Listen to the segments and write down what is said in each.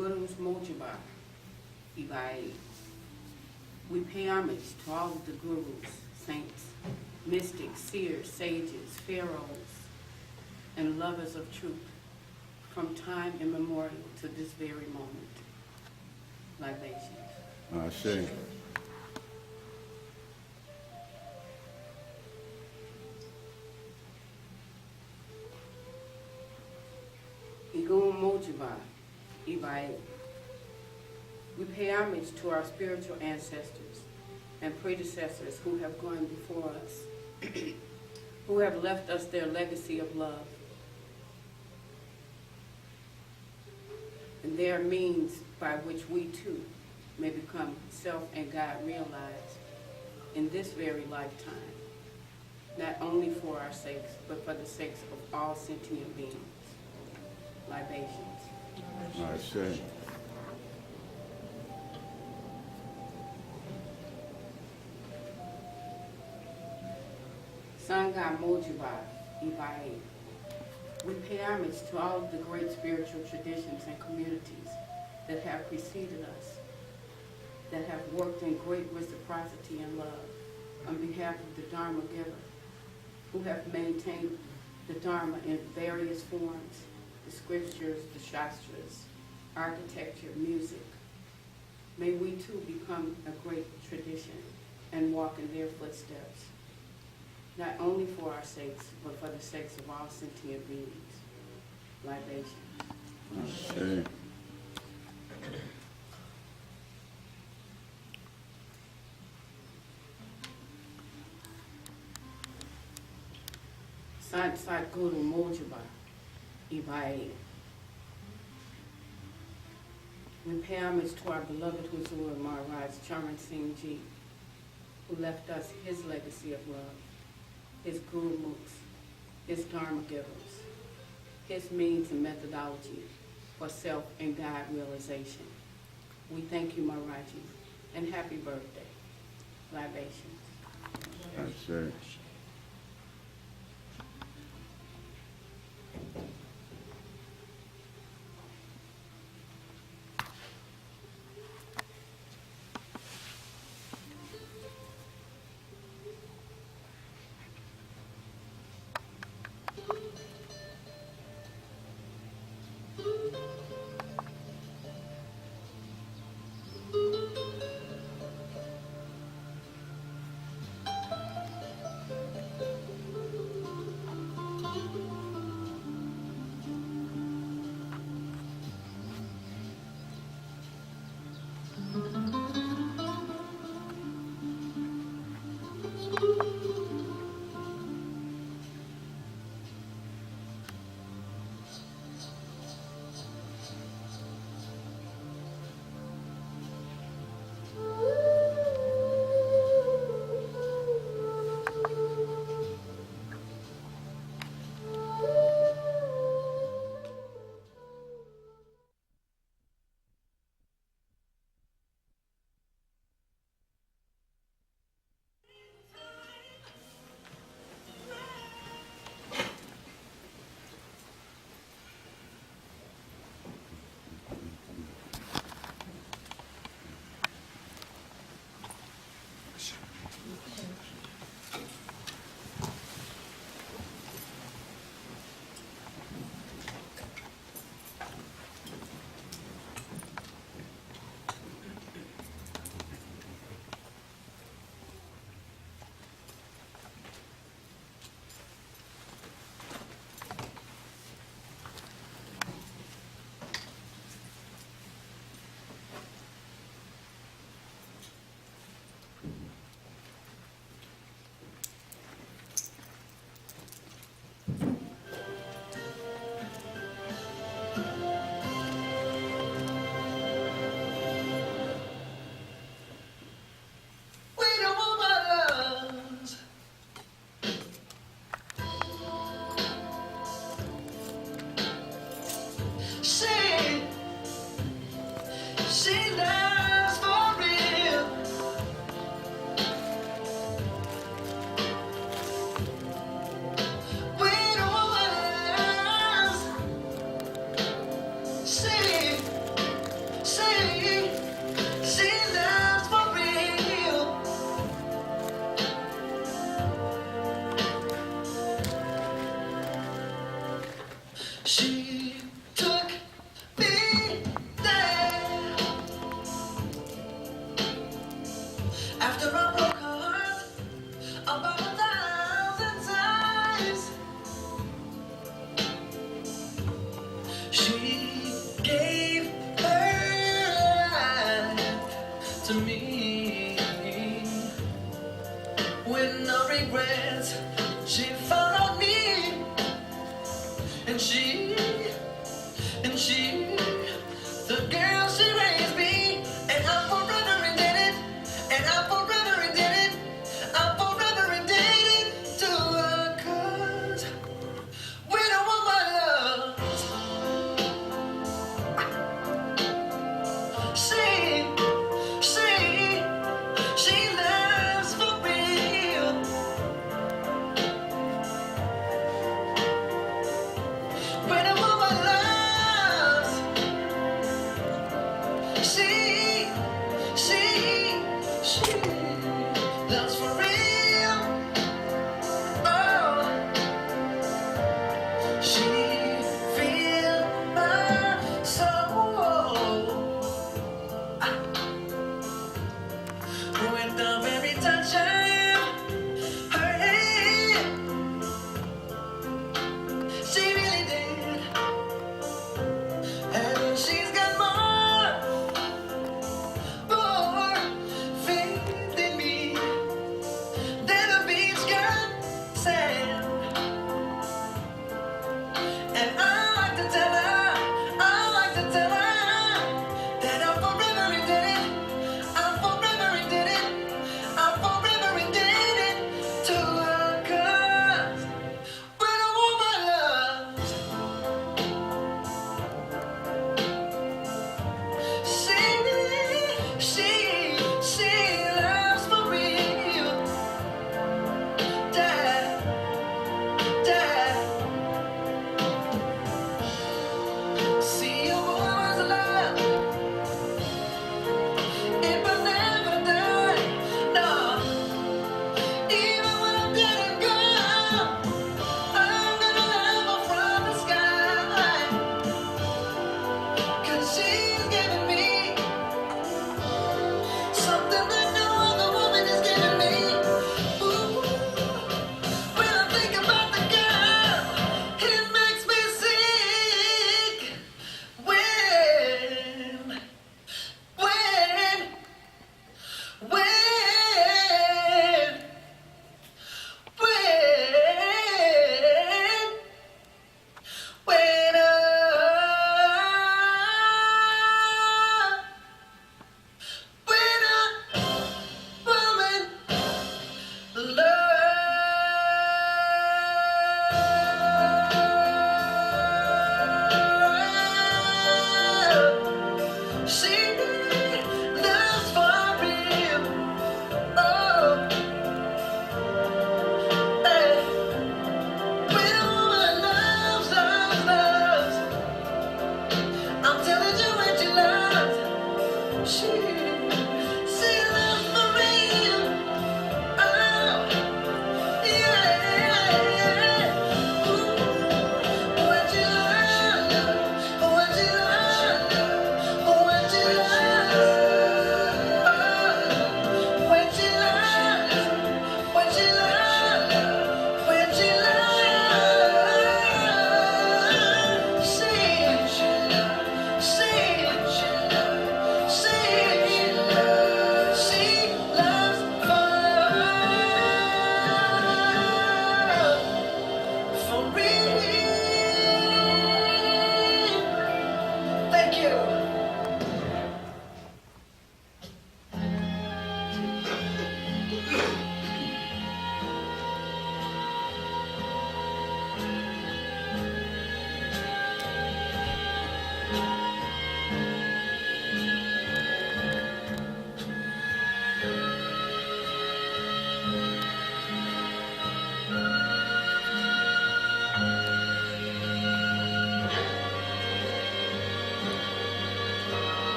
Gurus Mojiba, Ibai. We pay homage to all of the gurus, saints, mystics, seers, sages, pharaohs, and lovers of truth from time immemorial to this very moment. Libations. Ashe. Igun Mojiba, Ibai. We pay homage to our spiritual ancestors and predecessors who have gone before us, who have left us their legacy of love and their means by which we too may become self and God realized in this very lifetime, not only for our sakes, but for the sakes of all sentient beings. Libations. Ashe. Sangha Mojiba, Ibai. We pay homage to all of the great spiritual traditions and communities that have preceded us, that have worked in great reciprocity and love on behalf of the Dharma giver, who have maintained the Dharma in various forms, the scriptures, the shastras, architecture, music. May we too become a great tradition and walk in their footsteps, not only for our sakes, but for the sakes of all sentient beings. Libation. Ashe. Sat Guru Mojiba, Ibai. We pay homage to our beloved Huzur Maharaj Charan Singh Ji, who left us his legacy of love, his Guru Mooks, his Dharma givers, his means and methodology for self and God realization. We thank you, Maharaji, and happy birthday. Libations. Ashe. After I broke her heart about 1,000 times, she gave her life to me. With no regrets, she followed me, and she, the girl she raised me, and I'm forever indebted, and I'm forever indebted, I'm forever indebted to her, 'cause when a woman loves, she loves for real. When a woman loves, she loves for real. Oh, she feels my soul. With the very touch of her hand, she really did. And she's got more faith in me than a beach girl sand. And I like to tell her that I'm forever indebted, I'm forever indebted, I'm forever indebted to her, 'cause when a woman loves, she loves for real. Dad. See, a woman's love, it will never die. No, even when I'm dead and gone, I'm gonna love her from the sky, 'cause she's giving me something that no other woman is giving me. Ooh, when I think about the girl, it makes me sick. When she loves for real. Oh, hey. When a woman loves, I'm telling you when she loves, she loves for real. Oh, yeah. Ooh, when she loves, when she loves, when she loves, when she loves, when she loves, when she loves, she loves for real. Thank you.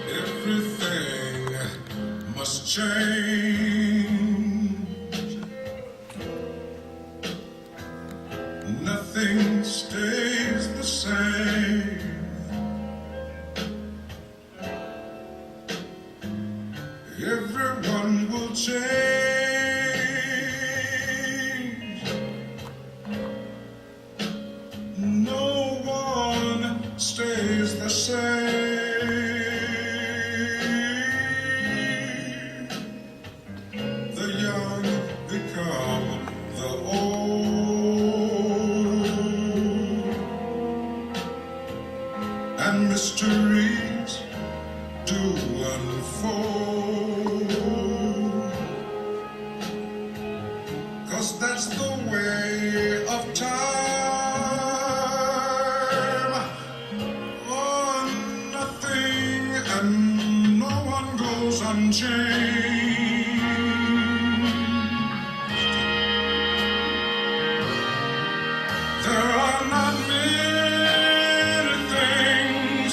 Everything must change. Nothing stays the same. everyone will change. No one stays the same. The young become the old, and mysteries do unfold. 'Cause that's the way of time. Oh, nothing and no one goes unchanged. There are not many things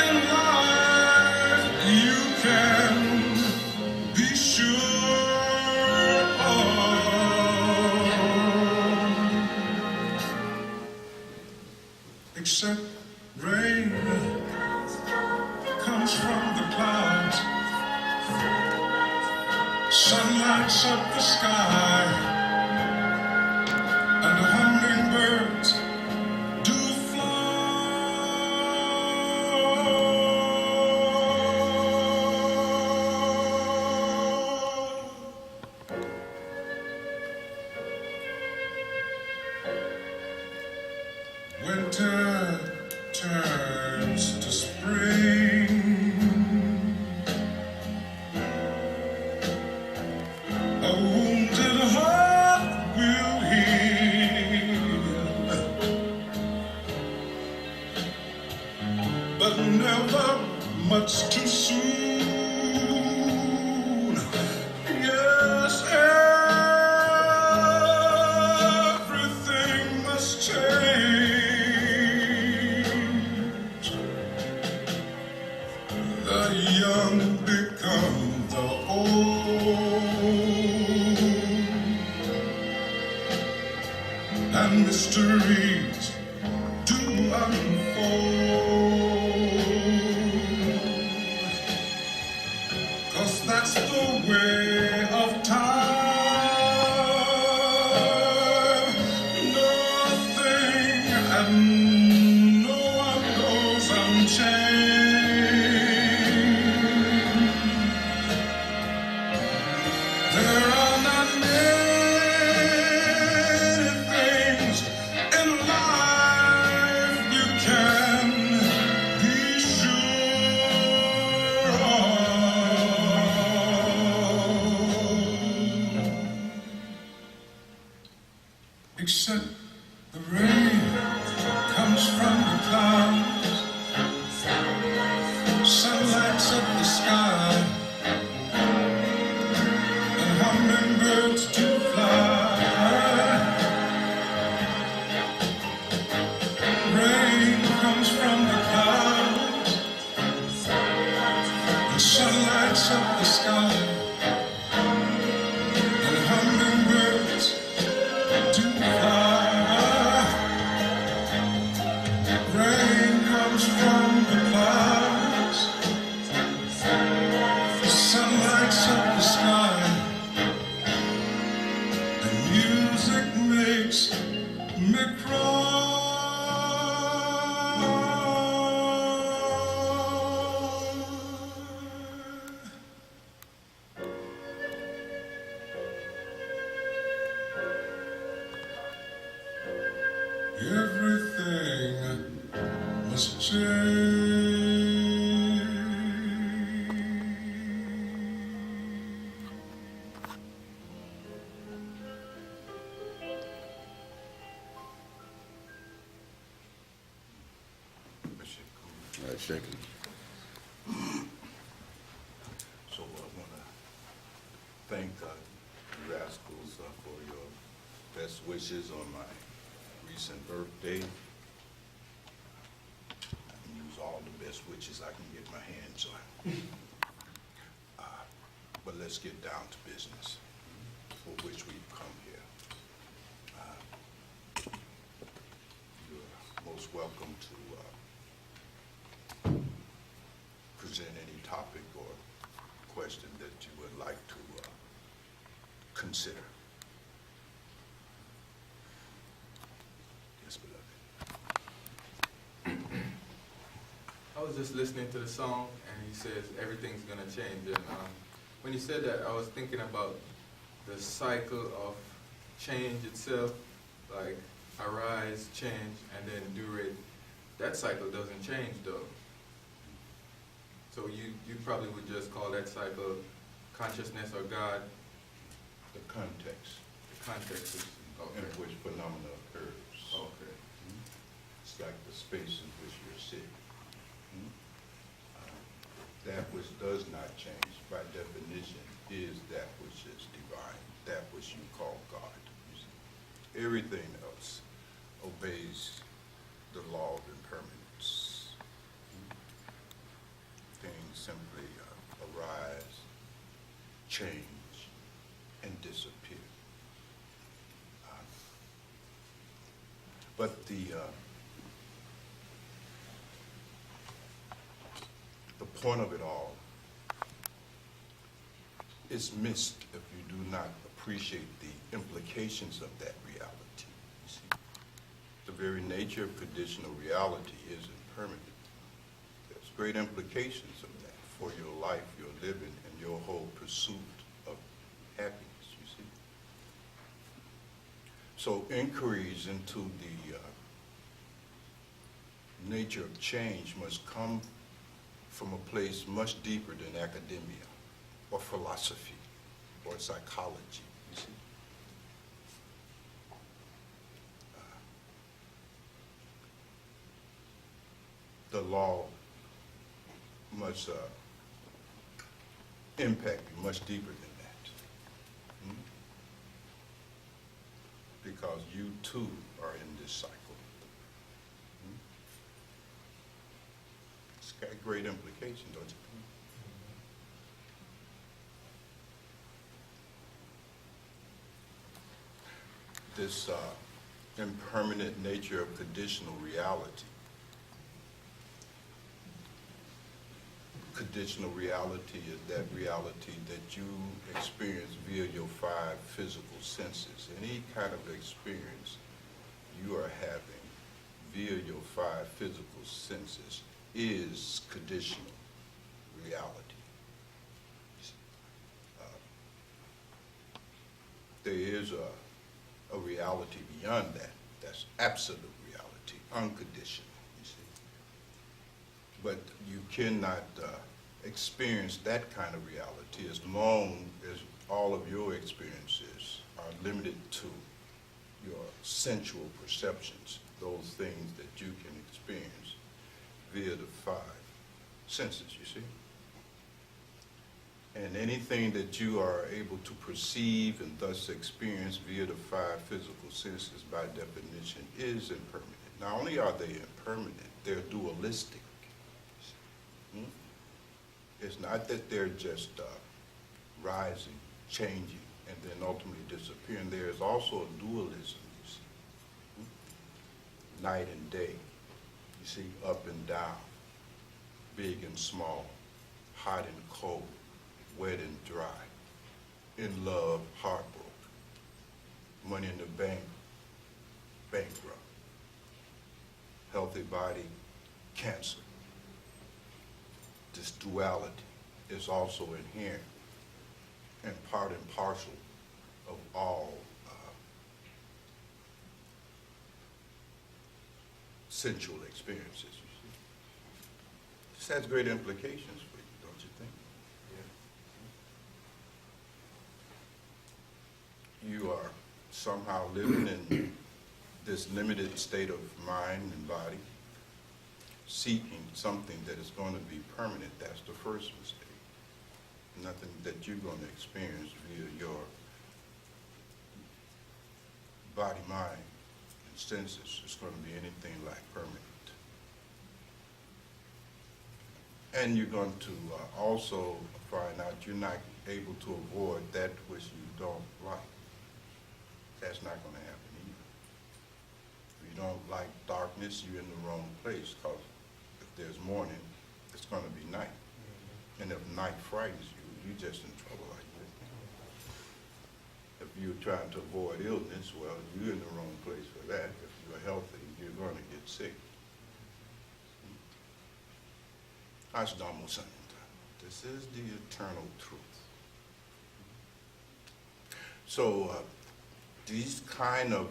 in life you can be sure of, except rain comes from the clouds, sun lights up the sky, and the hummingbirds do fly. Winter turns to spring. A wounded heart will heal, but never much too soon. Yes, everything must change. The young become the old, and mysteries do unfold. 'Cause that's the way of time. Nothing and no one goes unchanged. There are not many things in life you can be sure of, except the rain comes from the clouds, sun lights up the sky, and hummingbirds do fly. Rain comes from the clouds, and sun lights up the sky, and hummingbirds do fly. Rain comes from the clouds, sun lights up the sky, and music makes me cry. Everything must change. Shaking. So I want to thank you rascals for your best wishes on my recent birthday. I can use all the best wishes I can get my hands on. But let's get down to business for which we've come here. You're most welcome to present any topic or question that you would like to consider. Yes, beloved. I was just listening to the song, and he says everything's gonna change. And when he said that, I was thinking about the cycle of change itself, like arise, change, and then endure. That cycle doesn't change though. So you probably would just call that cycle consciousness or God. The context The context is in which phenomena occurs. Okay. It's like the space in which you're sitting. That which does not change, by definition, is that which is divine, that which you call God. You see. Everything else obeys the law of impermanence. Things simply arise, change, and disappear. But the point of it all is missed if you do not appreciate the implications of that reality. You see, the very nature of conditional reality is impermanent. There's great implications of that for your life, your living, and your whole pursuit of happiness, you see. So inquiries into the nature of change must come from a place much deeper than academia or philosophy or psychology, you see. The law must impact you much deeper than that. Because you too are in this cycle. It's got great implications, don't you think? This impermanent nature of conditional reality. Conditional reality is that reality that you experience via your 5 physical senses. Any kind of experience you are having via your 5 physical senses is conditional reality. There is a reality beyond that. That's absolute reality, unconditional, you see. But you cannot experience that kind of reality as long as all of your experiences are limited to your sensual perceptions, those things that you can experience via the 5 senses, you see. And anything that you are able to perceive and thus experience via the 5 physical senses, by definition, is impermanent. Not only are they impermanent, they're dualistic. It's not that they're just rising, changing, and then ultimately disappearing. There is also a dualism, you see. Night and day, you see, up and down, big and small, hot and cold, wet and dry, in love, heartbroken, money in the bank, bankrupt, healthy body, cancer. This duality is also inherent and part and parcel of all sensual experiences, you see. This has great implications for you, don't you think? You are somehow living in this limited state of mind and body, seeking something that is going to be permanent. That's the first mistake. Nothing that you're going to experience via your body, mind, and senses is going to be anything like permanent. And you're going to also find out you're not able to avoid that which you don't like. That's not going to happen either. If you don't like darkness, you're in the wrong place, because if there's morning, it's going to be night. And if night frightens you, you're just in trouble like that. If you're trying to avoid illness, well, you're in the wrong place for that. If you're healthy, you're going to get sick. Asdamo Santa. This is the eternal truth. So these kind of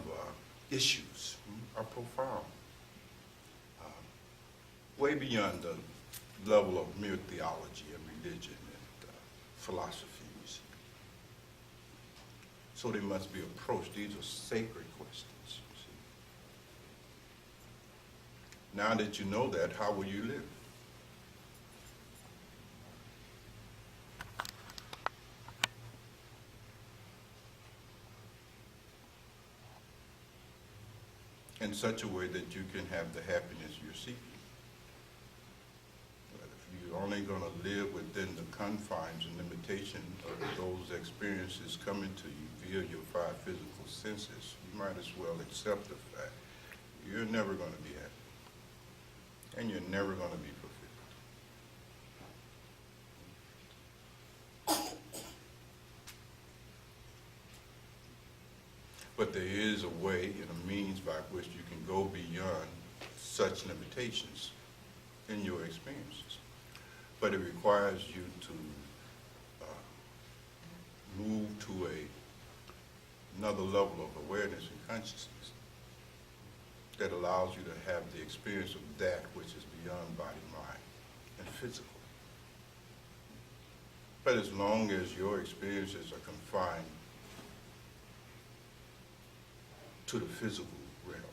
issues are profound, way beyond the level of mere theology and religion and philosophies. So they must be approached. These are sacred questions, you see. Now that you know that, how will you live? In such a way that you can have the happiness you're seeking. But if you're only going to live within the confines and limitations of those experiences coming to you via your five physical senses, you might as well accept the fact you're never going to be happy. And you're never going to be fulfilled. But there is a way and a means by which you can go beyond such limitations in your experiences. But it requires you to move to another level of awareness and consciousness that allows you to have the experience of that which is beyond body, mind, and physical. But as long as your experiences are confined to the physical realm.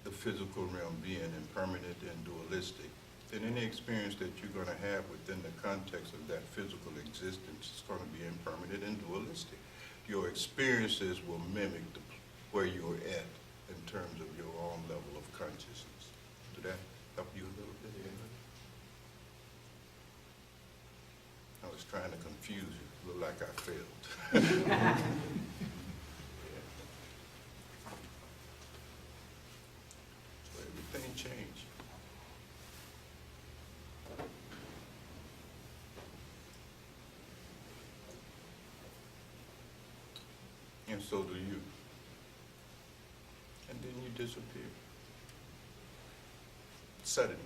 The physical realm being impermanent and dualistic, then any experience that you're going to have within the context of that physical existence is going to be impermanent and dualistic. Your experiences will mimic where you're at in terms of your own level of consciousness. Did that help you a little bit? I was trying to confuse you. Looked like I failed. Everything changed. And so do you. And then you disappear. Suddenly.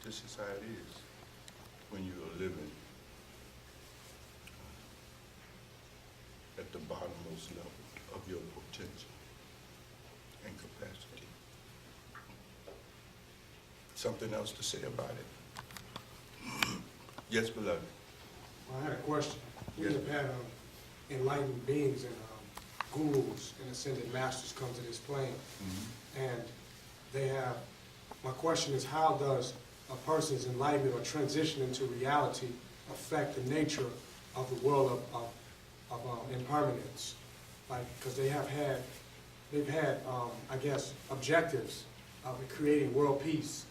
This is how it is when you are living at the bottommost level of your potential and capacity. Something else to say about it? Yes, beloved. Well, I had a question. We Yes. have had enlightened beings and gurus and ascended masters come to this plane, and they have, my question is, how does a person's enlightenment or transition into reality affect the nature of the world of impermanence? Like, because they've had, I guess, objectives of creating world peace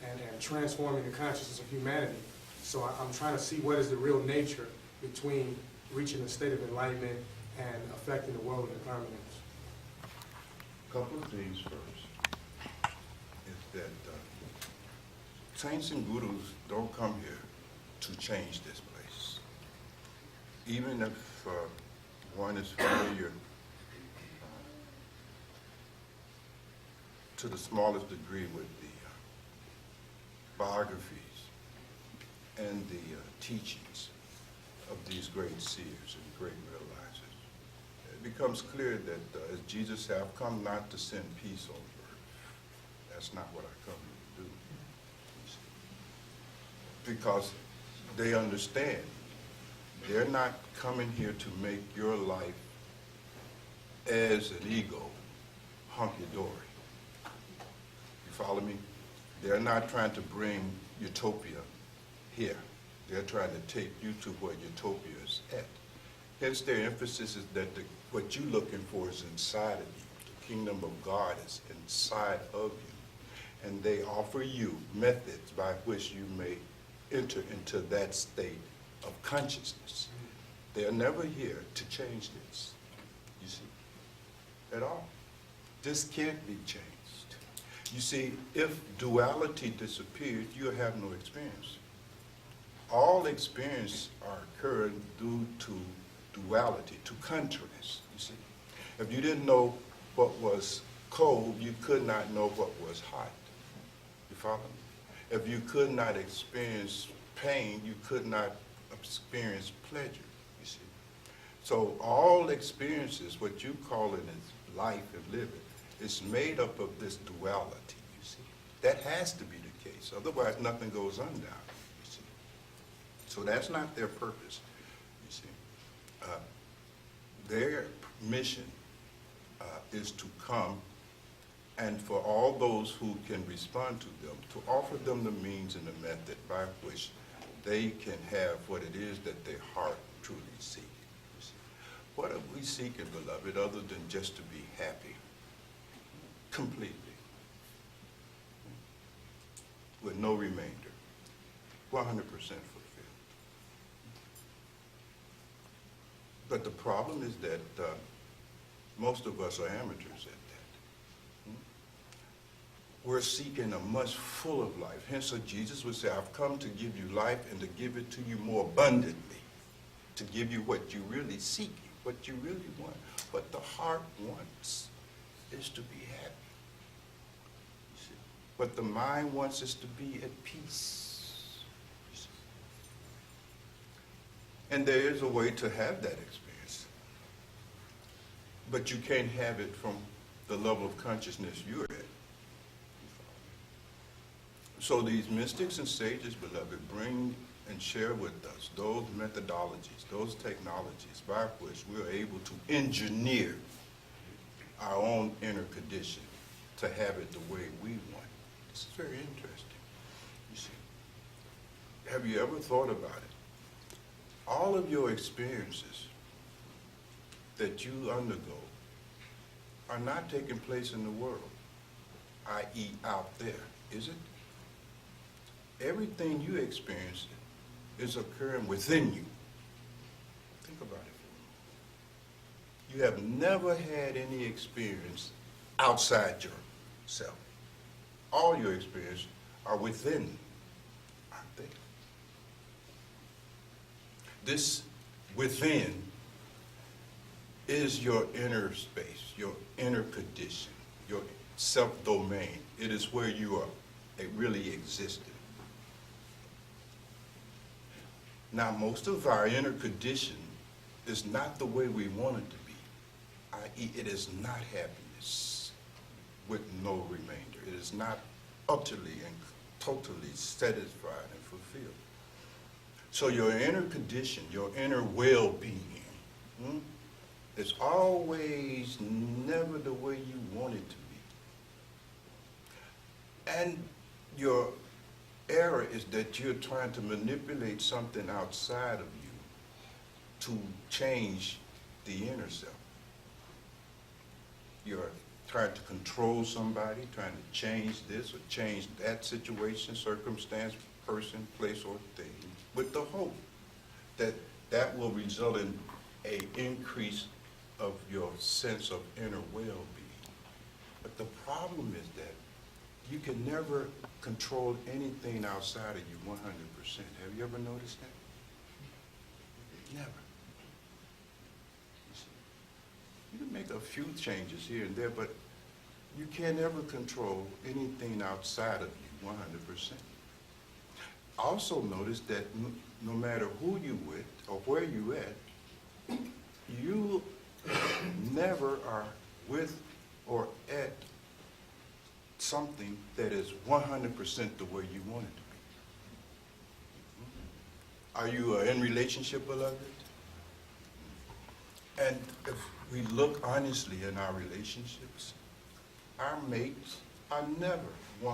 and transforming the consciousness of humanity. So I'm trying to see what is the real nature between reaching a state of enlightenment and affecting the world of impermanence. A couple of things first is that saints and gurus don't come here to change this place. Even if one is familiar to the smallest degree with the biographies and the teachings of these great seers and great realizers, it becomes clear that as Jesus said, I've come not to send peace on earth. That's not what I come here to do. Because they understand they're not coming here to make your life as an ego hunky-dory. You follow me? They're not trying to bring utopia here. They're trying to take you to where utopia is at. Hence their emphasis is that what you're looking for is inside of you. The kingdom of God is inside of you. And they offer you methods by which you may enter into that state of consciousness. They're never here to change this, you see, at all. This can't be changed. You see, if duality disappeared, you'll have no experience. All experience are occurring due to duality, to contrast, you see. If you didn't know what was cold, you could not know what was hot. You follow me? If you could not experience pain, you could not experience pleasure, you see. So all experiences, what you call it is life and living, is made up of this duality, you see. That has to be the case. Otherwise, nothing goes undone, you see. So that's not their purpose, you see. Their mission is to come and for all those who can respond to them, to offer them the means and the method by which they can have what it is that their heart truly seeks. You see. What are we seeking, beloved, other than just to be happy completely, with no remainder, 100% fulfilled? But the problem is that most of us are amateurs at that. We're seeking a much fuller life. Hence, so Jesus would say, I've come to give you life and to give it to you more abundantly, to give you what you really seek, what you really want. What the heart wants is to be happy. You see? What the mind wants is to be at peace. You see? And there is a way to have that experience. But you can't have it from the level of consciousness you're at. So these mystics and sages, beloved, bring and share with us those methodologies, those technologies by which we're able to engineer our own inner condition to have it the way we want. This is very interesting, you see. Have you ever thought about it? All of your experiences that you undergo are not taking place in the world, i.e. out there, is it? Everything you experience is occurring within you. Think about it. You have never had any experience outside yourself. All your experiences are within, aren't they? This within is your inner space, your inner condition, your self-domain. It is where you are really existing. Now, most of our inner condition is not the way we want it to be, i.e. it is not happiness with no remainder. It is not utterly and totally satisfied and fulfilled. So your inner condition, your inner well-being, is always never the way you want it to be. And your error is that you're trying to manipulate something outside of you to change the inner self. You're trying to control somebody, trying to change this or change that situation, circumstance, person, place, or thing, with the hope that that will result in an increase of your sense of inner well-being. But the problem is that you can never control anything outside of you 100%. Have you ever noticed that? Never. You can make a few changes here and there, but you can't ever control anything outside of you 100%. Also notice that no matter who you with or where you at, you never are with or at something that is 100% the way you want it to be. Are you in relationship, beloved? And if we look honestly in our relationships, our mates are never 100%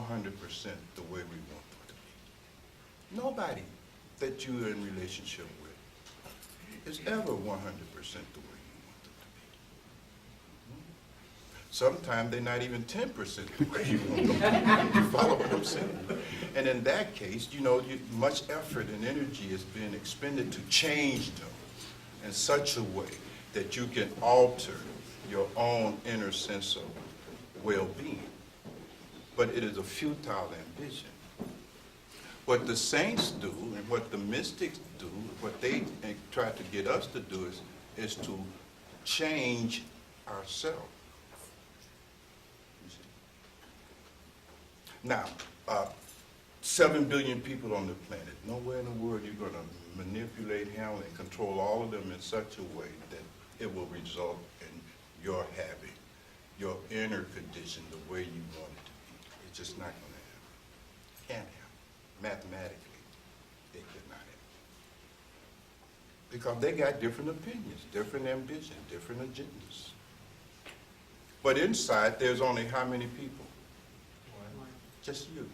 the way we want them to be. Nobody that you're in relationship with is ever 100% the way you want them to be. Sometimes they're not even 10% the way you want them to be. You follow what I'm saying? And in that case, much effort and energy is being expended to change them in such a way that you can alter your own inner sense of well-being. But it is a futile ambition. What the saints do and what the mystics do, what they try to get us to do is to change ourselves. You see? Now, 7 billion people on the planet. Nowhere in the world you're going to manipulate, handle, and control all of them in such a way that it will result in your having your inner condition the way you want it to be. It's just not going to happen. Can't happen. Mathematically, it cannot happen. Because they got different opinions, different ambitions, different agendas. But inside, there's only how many people? Just you.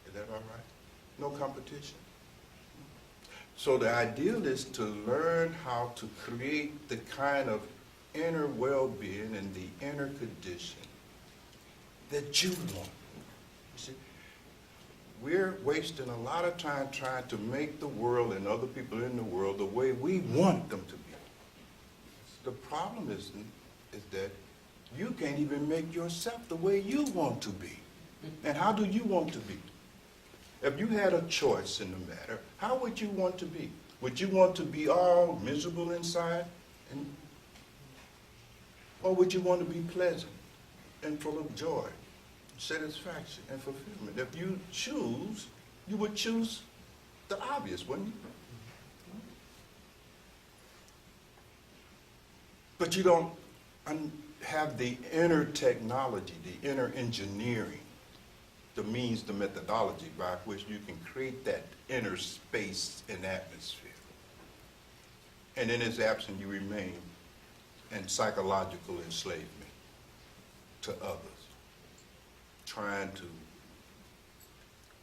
Is that all right? No competition. So the ideal is to learn how to create the kind of inner well-being and the inner condition that you want. You see, we're wasting a lot of time trying to make the world and other people in the world the way we want them to be. The problem is that you can't even make yourself the way you want to be. And how do you want to be? If you had a choice in the matter, how would you want to be? Would you want to be all miserable inside? Or would you want to be pleasant and full of joy, satisfaction, and fulfillment? If you choose, you would choose the obvious, wouldn't you? But you don't have the inner technology, the inner engineering, the means, the methodology by which you can create that inner space and atmosphere. And in its absence, you remain in psychological enslavement to others, trying to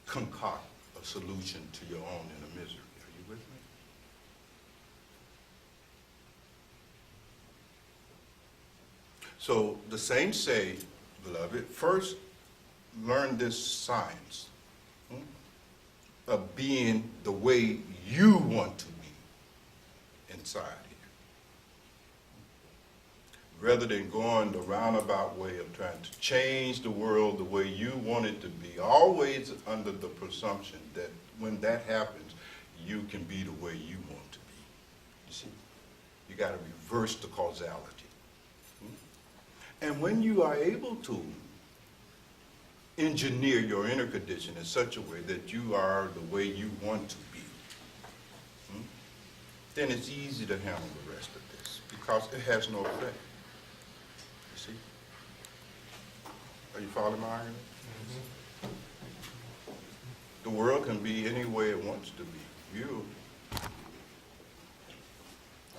concoct a solution to your own inner misery. Are you with me? So the saints say, beloved, first learn this science of being the way you want to be inside here. Rather than going the roundabout way of trying to change the world the way you want it to be, always under the presumption that when that happens, you can be the way you want to be. You see, you got to reverse the causality. And when you are able to engineer your inner condition in such a way that you are the way you want to be, then it's easy to handle the rest of this because it has no effect. You see? Are you following my argument? Mm-hmm. The world can be any way it wants to be. You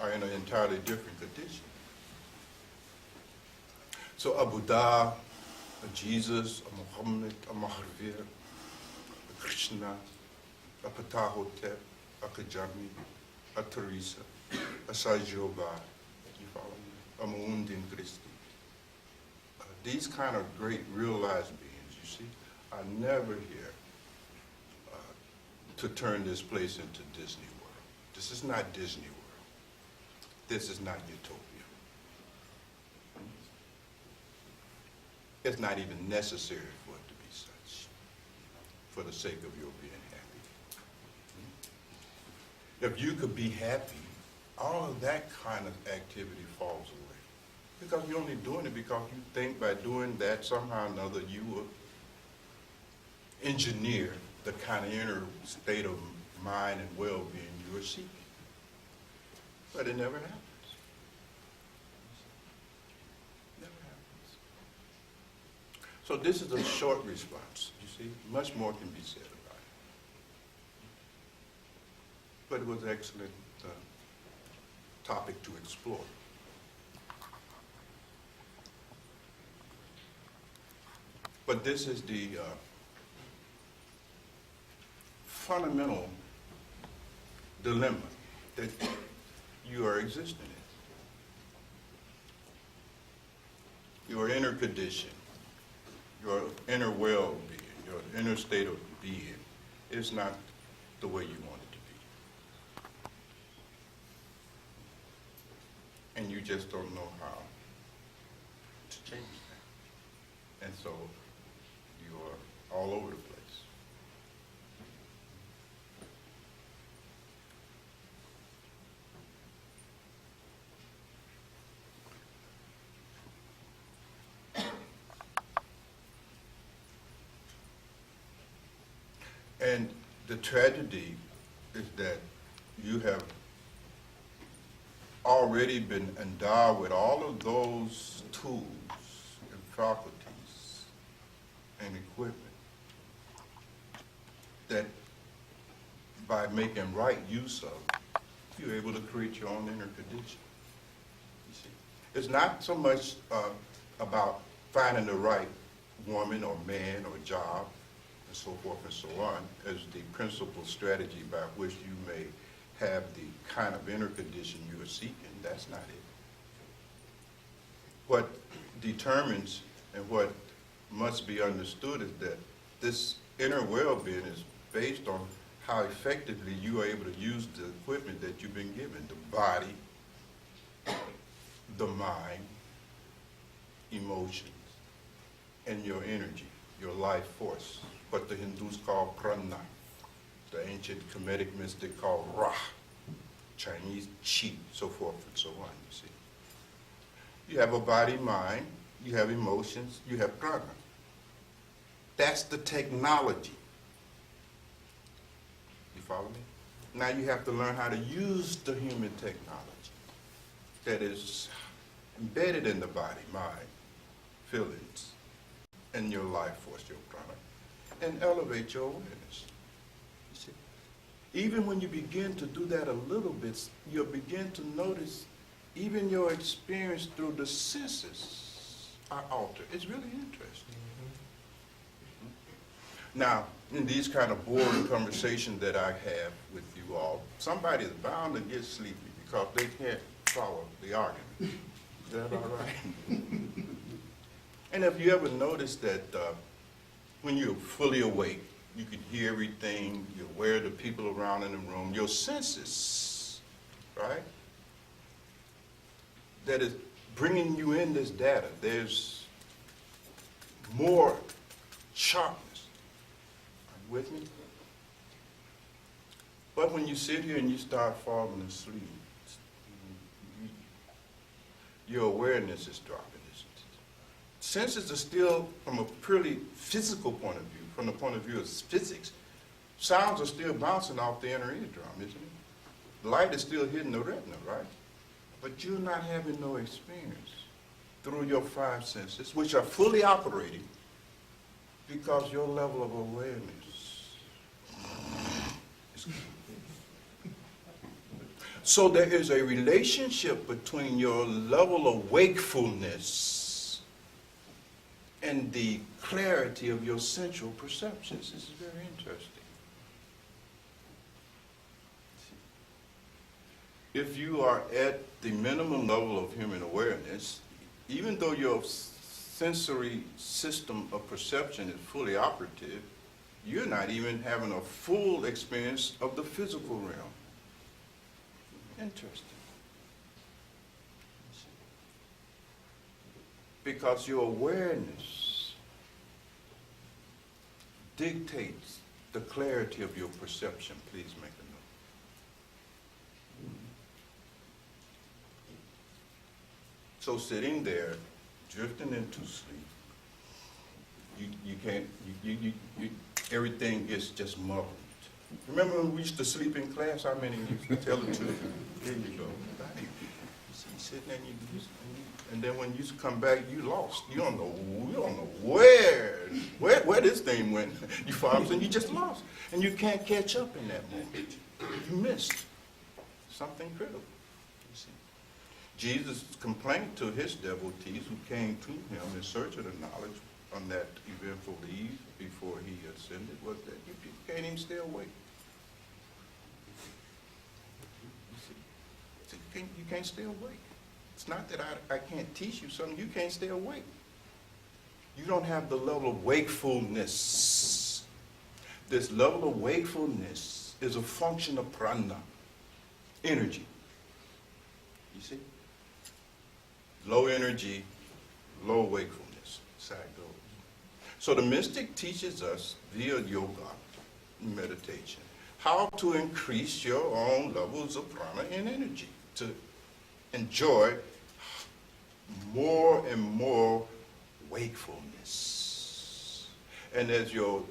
are in an entirely different condition. So a Buddha, a Jesus, a Muhammad, a Mahavir, a Krishna, a Ptahotep, a Kajami, a Teresa, a Sajoba, you follow me? A Mundin Christi. These kind of great realized beings, you see, are never here to turn this place into Disney World. This is not Disney World. This is not Utopia. It's not even necessary for it to be such, for the sake of your being happy. If you could be happy, all of that kind of activity falls away. Because you're only doing it because you think by doing that somehow or another you will engineer the kind of inner state of mind and well-being you are seeking. But it never happens. So this is a short response, you see. Much more can be said about it. But it was an excellent topic to explore. But this is the fundamental dilemma that you are existing in. Your inner condition, your inner well-being, your inner state of being is not the way you want it to be. And you just don't know how to change that. And so you are all over the place. And the tragedy is that you have already been endowed with all of those tools and faculties and equipment that by making right use of, you're able to create your own inner condition. You see, it's not so much about finding the right woman or man or job and so forth and so on as the principal strategy by which you may have the kind of inner condition you are seeking. That's not it. What determines and what must be understood is that this inner well-being is based on how effectively you are able to use the equipment that you've been given, the body, the mind, emotions, and your energy, your life force, what the Hindus call prana, the ancient Kemetic mystic called Ra, Chinese Chi, so forth and so on, you see. You have a body, mind, you have emotions, you have prana. That's the technology. You follow me? Now you have to learn how to use the human technology that is embedded in the body, mind, feelings, and your life force, your prana, and elevate your awareness. You see? Even when you begin to do that a little bit, you'll begin to notice even your experience through the senses are altered. It's really interesting. Now, in these kind of boring conversations that I have with you all, somebody is bound to get sleepy because they can't follow the argument. Is that all right? And if you ever notice that when you're fully awake, you can hear everything, you're aware of the people around in the room, your senses, right? That is bringing you in this data. There's more sharpness. Are you with me? But when you sit here and you start falling asleep, your awareness is dropping. Senses are still, from a purely physical point of view, from the point of view of physics, sounds are still bouncing off the inner eardrum, isn't it? Light is still hitting the retina, right? But you're not having no experience through your five senses, which are fully operating because your level of awareness is good. So there is a relationship between your level of wakefulness and the clarity of your sensual perceptions. This is very interesting. If you are at the minimum level of human awareness, even though your sensory system of perception is fully operative, you're not even having a full experience of the physical realm. Interesting. Because your awareness dictates the clarity of your perception. Please make a note. So sitting there, drifting into sleep, you can't, everything gets just muddled. Remember when we used to sleep in class? How many used to tell the truth? There you go. You sitting there and then when you come back, you lost. You don't know where this thing went. You follow what I'm saying? You just lost. And you can't catch up in that moment. You missed something critical. You see. Jesus' complaint to his devotees who came to him in search of the knowledge on that eventful eve before he ascended was that you can't even stay awake. You can't stay awake. It's not that I can't teach you something. You can't stay awake. You don't have the level of wakefulness. This level of wakefulness is a function of prana, energy. You see? Low energy low wakefulness. That's how it goes. So the mystic teaches us via yoga, meditation, how to increase your own levels of prana and energy, to enjoy more and more wakefulness. And as your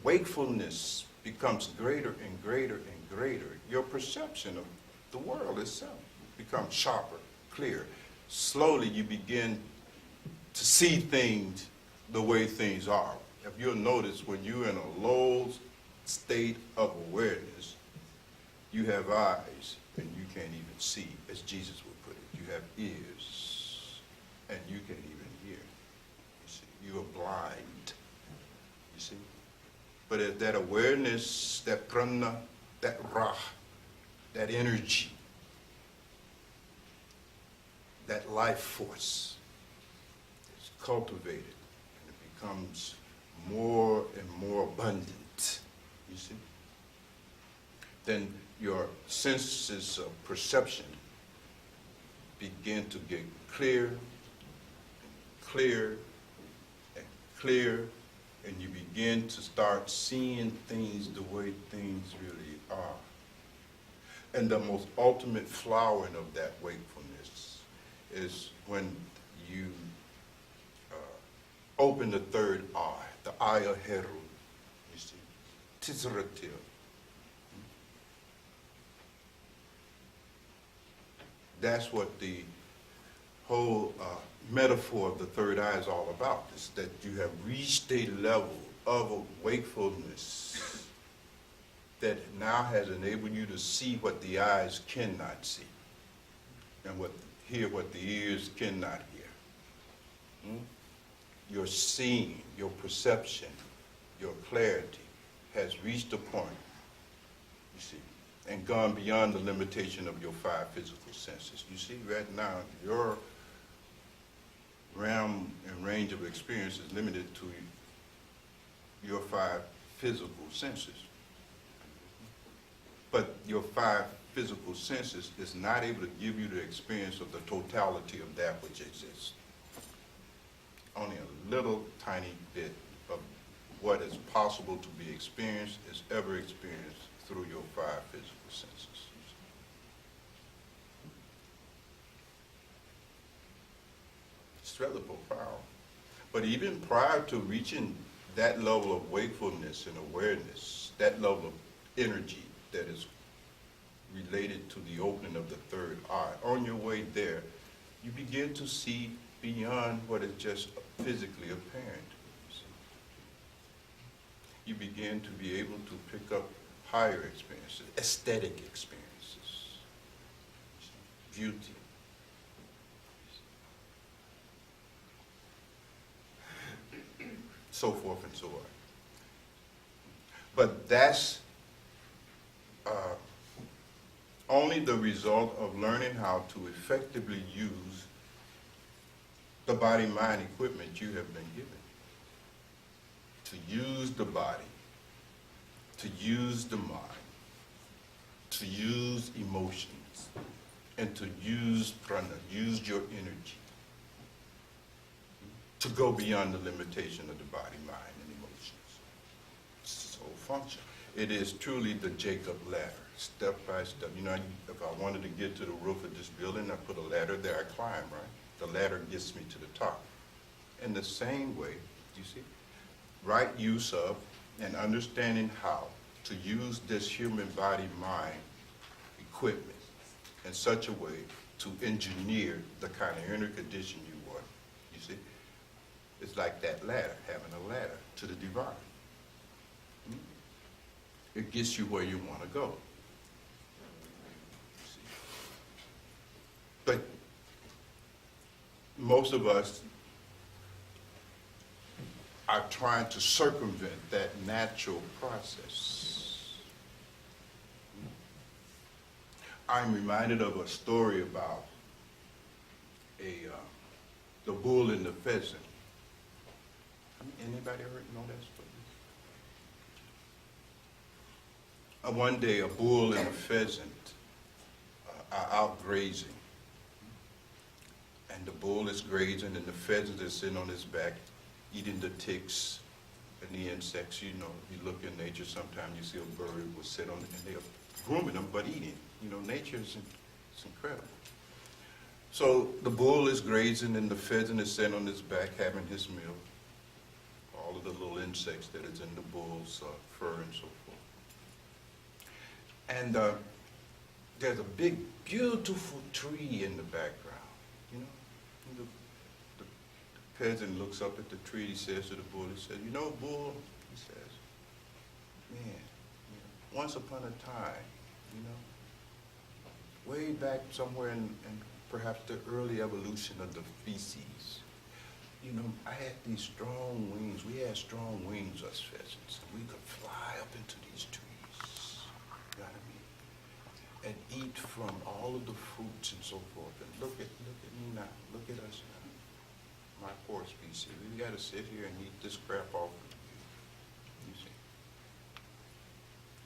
wakefulness becomes greater and greater and greater, your perception of the world itself becomes sharper, clearer. Slowly you begin to see things the way things are. If you'll notice, when you're in a low state of awareness, you have eyes and you can't even see, as Jesus would put it. You have ears and you can't even hear. You see, you are blind. You see? But as that awareness, that prana, that rah, that energy, that life force is cultivated, and it becomes more and more abundant, you see, then your senses of perception begin to get clear and clear and clear, and you begin to start seeing things the way things really are. And the most ultimate flowering of that wakefulness is when you open the third eye, the eye of Heru, you see, Tizratil. That's what the whole metaphor of the third eye is all about, is that you have reached a level of wakefulness that now has enabled you to see what the eyes cannot see, and hear what the ears cannot hear. Your seeing, your perception, your clarity has reached a point, you see, and gone beyond the limitation of your 5 physical senses. You see, right now, your realm and range of experience is limited to your 5 physical senses. But your 5 physical senses is not able to give you the experience of the totality of that which exists. Only a little tiny bit of what is possible to be experienced is ever experienced through your 5 physical senses. It's rather profound. But even prior to reaching that level of wakefulness and awareness, that level of energy that is related to the opening of the third eye, on your way there, you begin to see beyond what is just physically apparent. You begin to be able to pick up higher experiences, aesthetic experiences, beauty. So forth and so on. But that's only the result of learning how to effectively use the body-mind equipment you have been given. To use the body, to use the mind, to use emotions, and to use prana, use your energy, to go beyond the limitation of the body, mind, and emotions. It's its whole function. It is truly the Jacob ladder, step by step. You know, if I wanted to get to the roof of this building, I put a ladder there, I climb, right? The ladder gets me to the top. In the same way, you see, right use of and understanding how to use this human body-mind equipment in such a way to engineer the kind of inner condition you want, you see. It's like that ladder, having a ladder to the divine. It gets you where you want to go. You see. But most of us are trying to circumvent that natural process. I'm reminded of a story about the bull and the pheasant. Anybody ever know that story? One day, a bull and a pheasant are out grazing, And the bull is grazing, and the pheasant is sitting on his back, eating the ticks and the insects. You know, if you look in nature, sometimes you see a bird will sit on it, and they're grooming them, but eating. You know, nature is it's incredible. So the bull is grazing, and the pheasant is sitting on his back having his meal. All of the little insects that is in the bull's fur and so forth. And there's a big, beautiful tree in the background, you know. And the peasant looks up at the tree. He says to the bull, he says, "You know, bull," he says, "man, you know, once upon a time, you know, way back somewhere in perhaps the early evolution of the species, you know, I had these strong wings. We had strong wings, us pheasants, and we could fly up into these trees, you know what I mean, and eat from all of the fruits and so forth. And look at me now. Look at us now. My poor species. We got to sit here and eat this crap off of you see.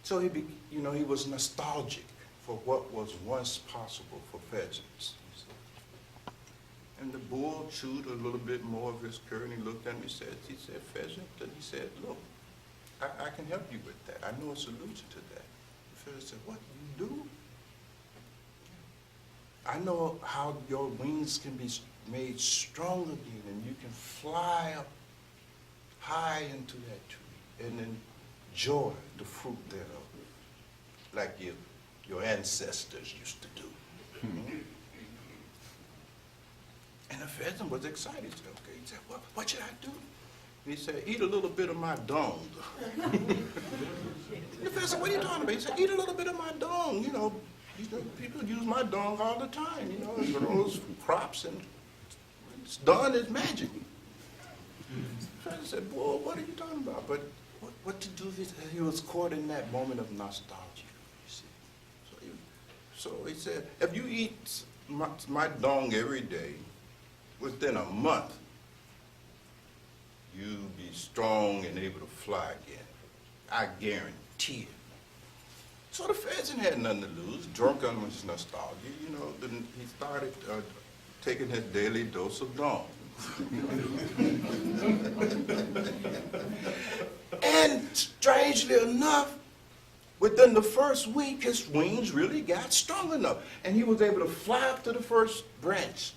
So he was nostalgic for what was once possible for pheasants. You see. And the bull chewed a little bit more of his cud, and he looked at me, he said, "Pheasant," and he said, "Look, I can help you with that. I know a solution to that." The pheasant said, "What, you do?" "I know how your wings can be made strong again, and you can fly up high into that tree and enjoy the fruit thereof, like your ancestors used to do." And the pheasant was excited. He said, "Okay." He said, "Well, what should I do?" And he said, "Eat a little bit of my dung." The pheasant said, "What are you talking about?" He said, "Eat a little bit of my dung. You know, people use my dung all the time. You know, it grows crops, and it's done is magic." The pheasant said, "Boy, what are you talking about?" But what to do? He was caught in that moment of nostalgia. You see, so he said, "If you eat my dung every day, within a month, you'll be strong and able to fly again. I guarantee it." So the pheasant had nothing to lose, drunk on his nostalgia, you know. Then he started taking his daily dose of dung. And strangely enough, within the first week, his wings really got strong enough, and he was able to fly up to the first branch.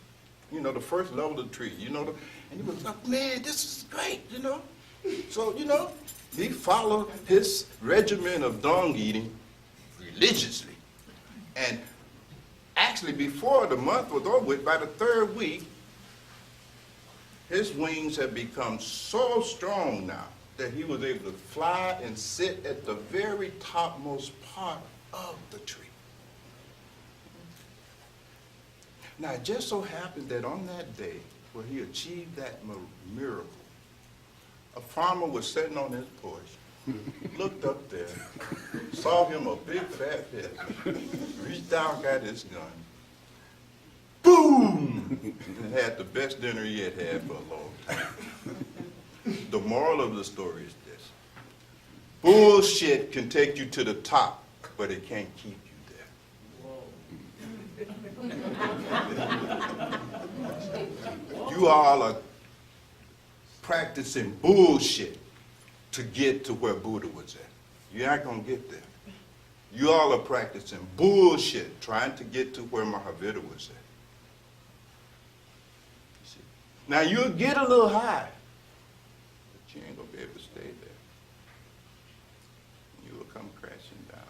You know, the first level of the tree, you know, and he was like, "Man, this is great," you know. So, you know, he followed his regimen of dung eating religiously. And actually, before the month was over with, by the third week, his wings had become so strong now that he was able to fly and sit at the very topmost part of the tree. Now, it just so happened that on that day where he achieved that miracle, a farmer was sitting on his porch, looked up there, saw him a big fat pheasant, reached out, got his gun, boom, and had the best dinner he had had for a long time. The moral of the story is this: bullshit can take you to the top, but it can't keep you there. You all are practicing bullshit to get to where Buddha was at. You're not going to get there. You all are practicing bullshit trying to get to where Mahavira was at. You see? Now, you'll get a little high, but you ain't going to be able to stay there. You will come crashing down.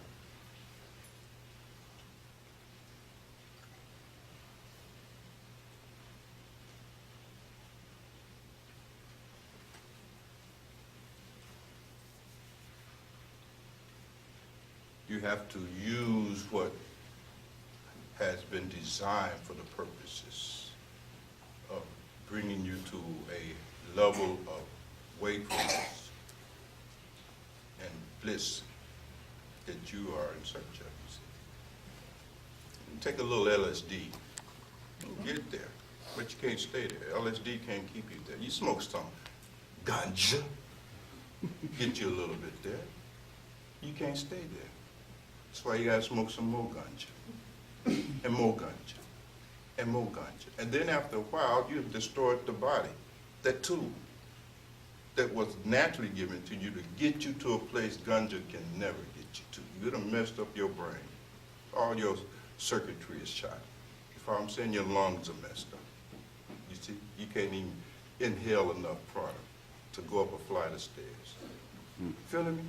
You have to use what has been designed for the purposes of bringing you to a level of wakefulness and bliss that you are in search of. You take a little LSD, you'll get there, but you can't stay there. LSD can't keep you there. You smoke some ganja, get you a little bit there. You can't stay there. That's why you gotta smoke some more ganja, and more ganja, and more ganja. And then after a while, you've destroyed the body. That tool that was naturally given to you to get you to a place ganja can never get you to. You done messed up your brain. All your circuitry is shot. If I'm saying your lungs are messed up. You see, you can't even inhale enough product to go up a flight of stairs. Feeling me?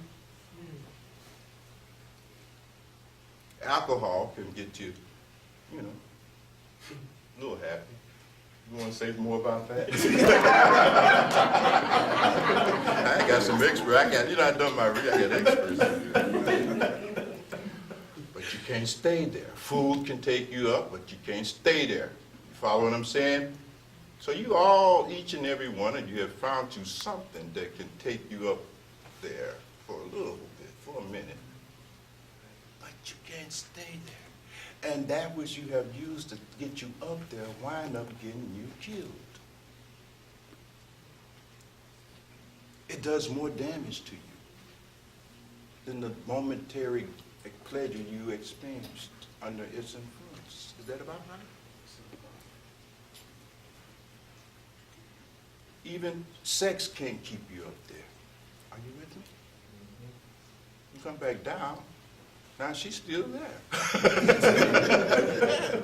Alcohol can get you, you know, a little happy. You want to say more about that? I got some experts. I done my research. I got experts. But you can't stay there. Food can take you up, but you can't stay there. You follow what I'm saying? So you all, each and every one of you have found you something that can take you up there for a little bit, for a minute. But you can't stay there. And that which you have used to get you up there wind up getting you killed. It does more damage to you than the momentary pleasure you experienced under its influence. Is that about right? Even sex can't keep you up there. Are you with me? You come back down, now she's still there.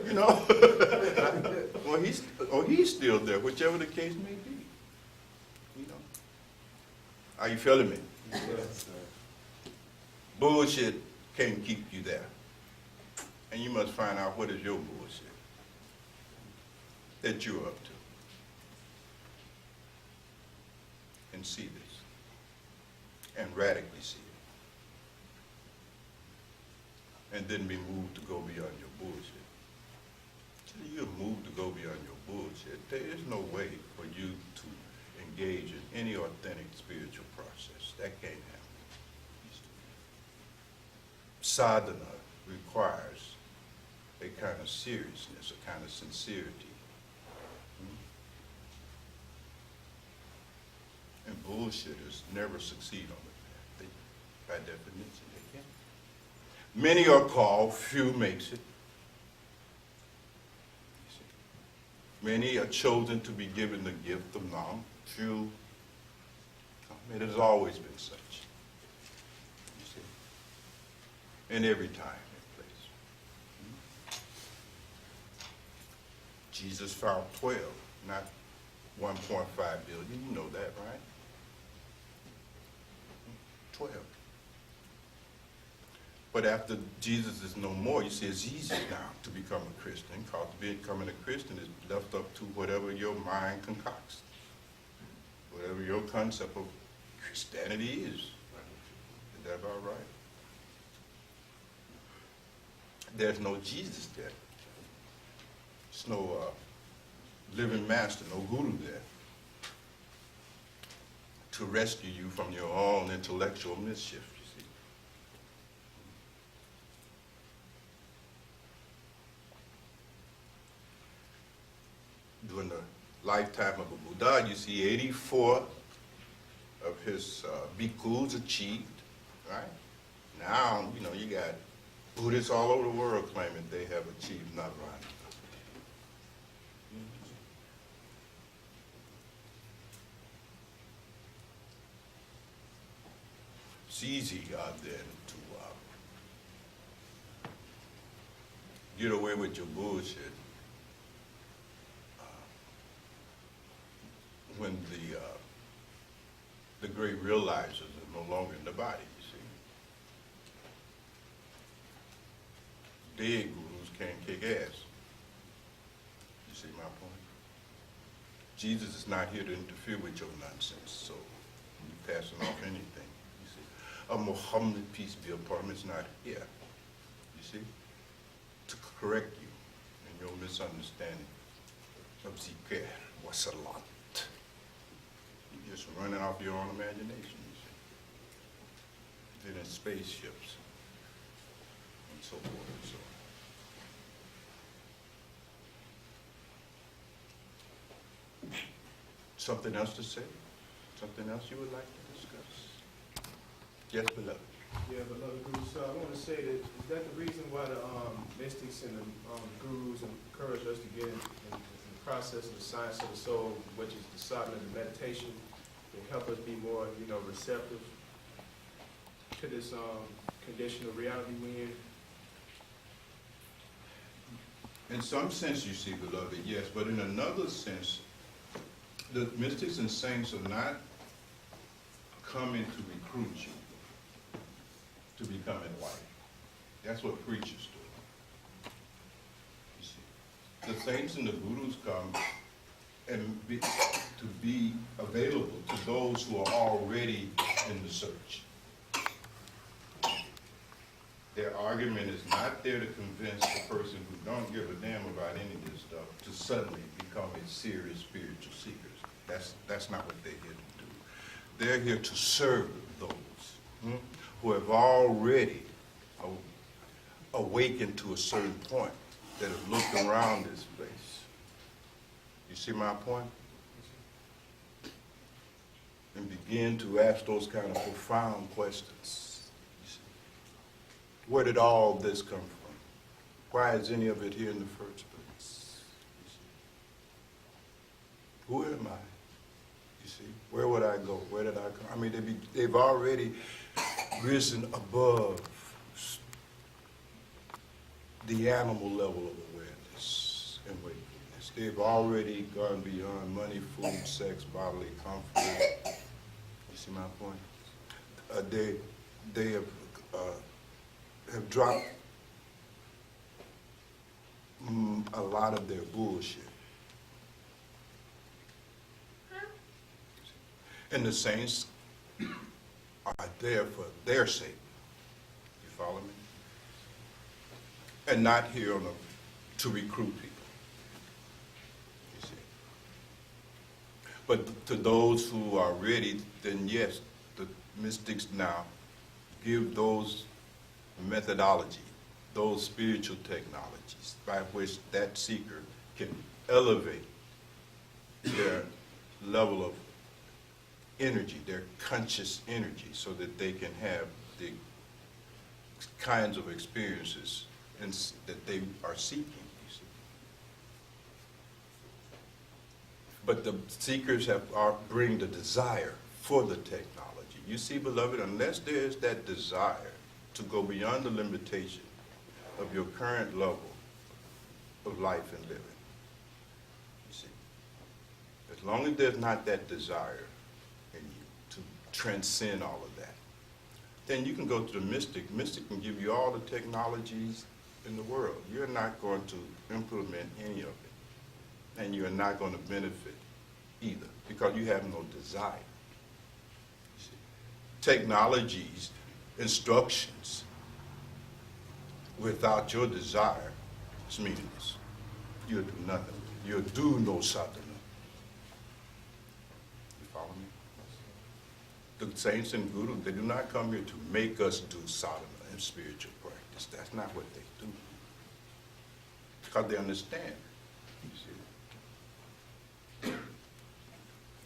You know? or he's still there, whichever the case may be. You know? Are you feeling me? Yes, sir. Bullshit can't keep you there. And you must find out what is your bullshit that you're up to. And see this. And radically see it. And then be moved to go beyond your bullshit. Till you're moved to go beyond your bullshit, there is no way for you to engage in any authentic spiritual process. That can't happen. Sadhana requires a kind of seriousness, a kind of sincerity. And bullshitters never succeed on the path. By definition, they can't. Many are called, few makes it. Many are chosen to be given the gift of knowledge. Few, it has always been such. You see, in every time and place. Jesus found 12, not 1.5 billion. You know that, right? 12. But after Jesus is no more, you see, it's easy now to become a Christian, because becoming a Christian is left up to whatever your mind concocts, whatever your concept of Christianity is. Is that about right? There's no Jesus there. There's no living master, no guru there to rescue you from your own intellectual mischief, you see. During the lifetime of a Buddha, you see 84 of his bhikkhus achieved, right? Now, you know, you got Buddhists all over the world claiming they have achieved Nirvana. It's easy then to get away with your bullshit when the great realizers are no longer in the body, you see. Dead gurus can't kick ass. You see my point? Jesus is not here to interfere with your nonsense, so you're passing off anything. A Muhammad, peace be upon him, is not here, you see, to correct you in your misunderstanding of zikr wa salat. You're just running off your own imagination, you see. Then in spaceships and so forth and so on. Something else to say? Something else you would like to discuss? Yes, beloved. Yeah, beloved Guru, so I want to say that, is that the reason why the mystics and the gurus encourage us to get in the process of the science of the soul, which is the sadhana and the meditation, to help us be more, receptive to this conditional reality we're in? In some sense, you see, beloved, yes, but in another sense, the mystics and saints are not coming to recruit you to become enlightened. That's what preachers do. You see, the saints and the gurus come and to be available to those who are already in the search. Their argument is not there to convince the person who don't give a damn about any of this stuff to suddenly become a serious spiritual seekers. That's not what they're here to do. They're here to serve those who have already awakened to a certain point, that have looked around this place. You see my point? And begin to ask those kind of profound questions. You see, where did all this come from? Why is any of it here in the first place? You see, who am I? You see, where would I go? Where did I come? I mean, they've already risen above the animal level of awareness and wakefulness. They've already gone beyond money, food, sex, bodily comfort. You see my point? They have dropped a lot of their bullshit. And the saints are there for their sake. You follow me? And not here to recruit people. You see. But to those who are ready, then yes, the mystics now give those methodology, those spiritual technologies by which that seeker can elevate their level of energy, their conscious energy, so that they can have the kinds of experiences that they are seeking, you see. But the seekers bring the desire for the technology. You see, beloved, unless there is that desire to go beyond the limitation of your current level of life and living, you see, as long as there's not that desire in you to transcend all of that, then you can go to the mystic. Mystic can give you all the technologies in the world. You're not going to implement any of it, and you're not going to benefit either, because you have no desire. You see, technologies, instructions, without your desire, is meaningless. You'll do nothing. You'll do no sadhana. You follow me? The saints and gurus, they do not come here to make us do sadhana and spiritual practice. That's not what they do. Because they understand. You see,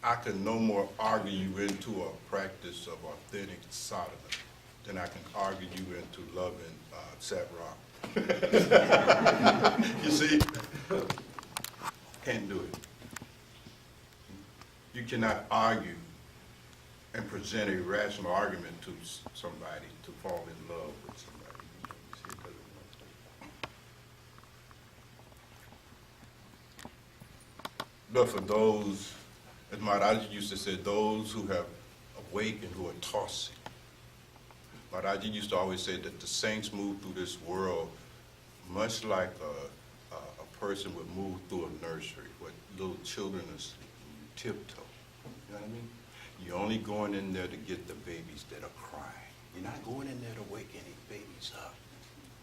I can no more argue you into a practice of authentic sadhana than I can argue you into loving Satvram. You see? Can't do it. You cannot argue and present a rational argument to somebody to fall in love with somebody. You see, it doesn't work. But for those, as Maharaj used to say, those who have awakened, who are tossing, Maharaj used to always say that the saints move through this world much like a person would move through a nursery where little children are sleeping. You tiptoe. You know what I mean? You're only going in there to get the babies that are crying. You're not going in there to wake any babies up.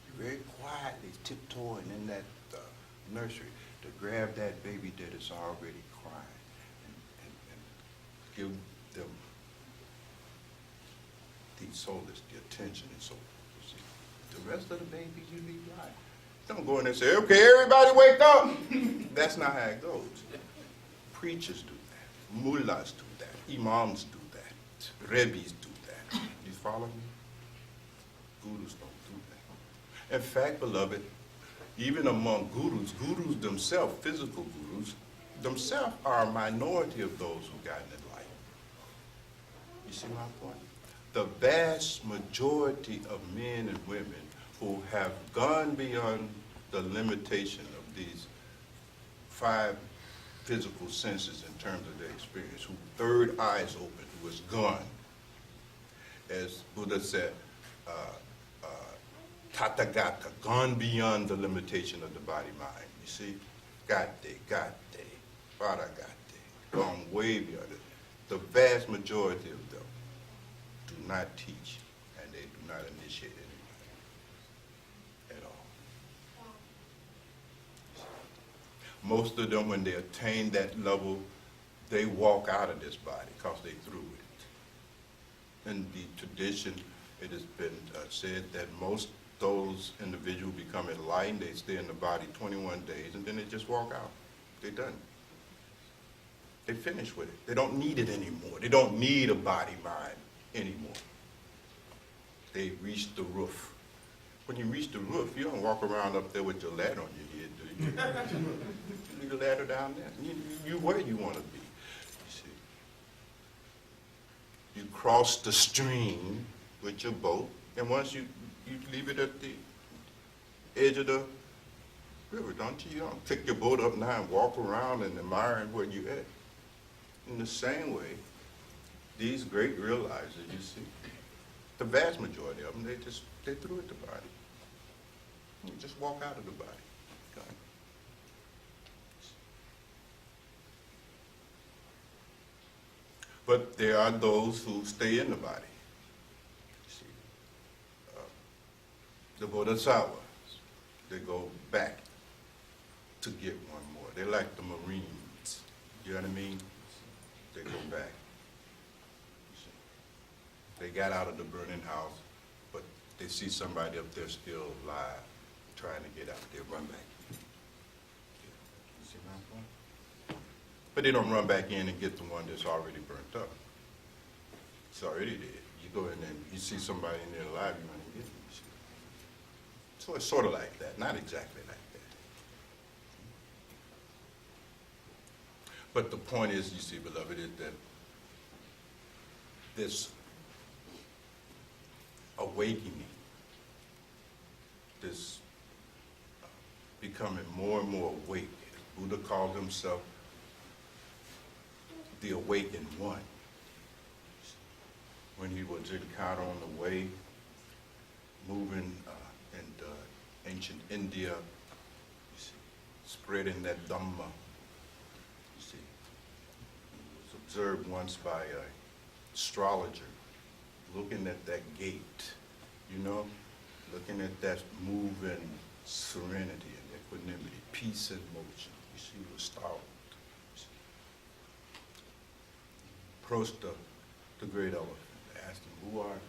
You're very quietly tiptoeing in that nursery to grab that baby that is already crying and give them the solace, the attention, and so forth. You see, the rest of the babies you leave behind. Don't go in there and say, okay, everybody wake up. That's not how it goes. Preachers do that. Mullahs do that. Imams do that. Rebbes do that. You follow me? Gurus don't do that. In fact, beloved, even among gurus themselves, physical gurus, themselves are a minority of those who got enlightened. You see my point? The vast majority of men and women who have gone beyond the limitation of these 5 physical senses in terms of their experience, whose third eye is open, who is gone. As Buddha said, Tathagata, gone beyond the limitation of the body-mind. You see? Gate, Paragate, gone way beyond it. The vast majority of them do not teach, and they do not initiate anybody at all. Most of them, when they attain that level, they walk out of this body because they through it. In the tradition, it has been said that most those individuals become enlightened, they stay in the body 21 days, and then they just walk out. They're done. They finish with it. They don't need it anymore. They don't need a body-mind anymore. They reach the roof. When you reach the roof, you don't walk around up there with your ladder on your head, do you? You leave the ladder down there. You where you want to be, you see. You cross the stream with your boat, and once you leave it at the edge of the river, don't you? You don't pick your boat up now and walk around and admire where you at. In the same way, these great realizers, you see, the vast majority of them, they threw at the body. You just walk out of the body. Okay. But there are those who stay in the body. The Bodhisattvas, they go back to get one more. They're like the Marines. You know what I mean? They go back. They got out of the burning house, but they see somebody up there still alive, trying to get out. They run back. You see my point? But they don't run back in and get the one that's already burnt up. It's already dead. You go in and you see somebody in there alive, you want to get them. So it's sort of like that, not exactly like that. But the point is, you see, beloved, is that this awakening, this becoming more and more awake, Buddha called himself the awakened one. When he was encountered on the way, moving in ancient India, you see, spreading that Dhamma. You see, he was observed once by an astrologer, looking at that gate, you know, looking at that moving serenity and equanimity, peace and motion. You see, he was startled. Approached the great elephant, asked him, "Who are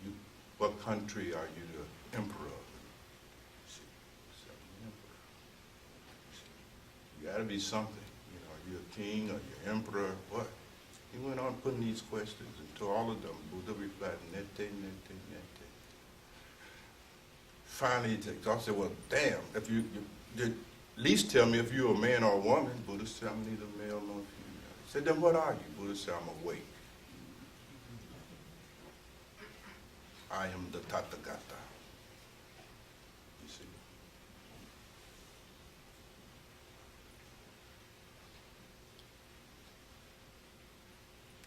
you? What country are you the emperor of?" You see, he said, "I'm the emperor." You gotta be something. You know, are you a king or you emperor? What? He went on putting these questions, and to all of them, Buddha replied, "Nete, nete, nete." Finally, I said, "Well, damn, if you at least tell me if you're a man or a woman." Buddha said, "I'm neither male nor female." He said, "Then what are you?" Buddha said, "I'm awake. I am the Tathagata." You see?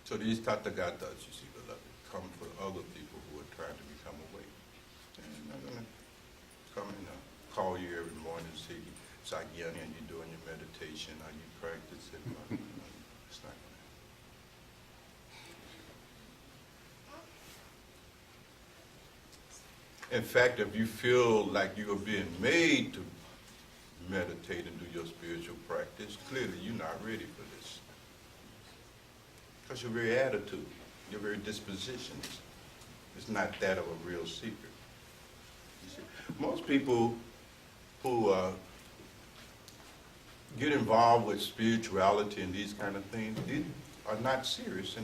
So these Tathagatas, you see, beloved, come for other people who are trying to become awake. And I'm not going to come and call you every morning and say, "Sakyani, are you doing your meditation? Are you practicing?" No, it's not going to happen. In fact, if you feel like you are being made to meditate and do your spiritual practice, clearly you're not ready for this. Because your very attitude, your very disposition is not that of a real seeker. You see, most people who get involved with spirituality and these kind of things, they are not serious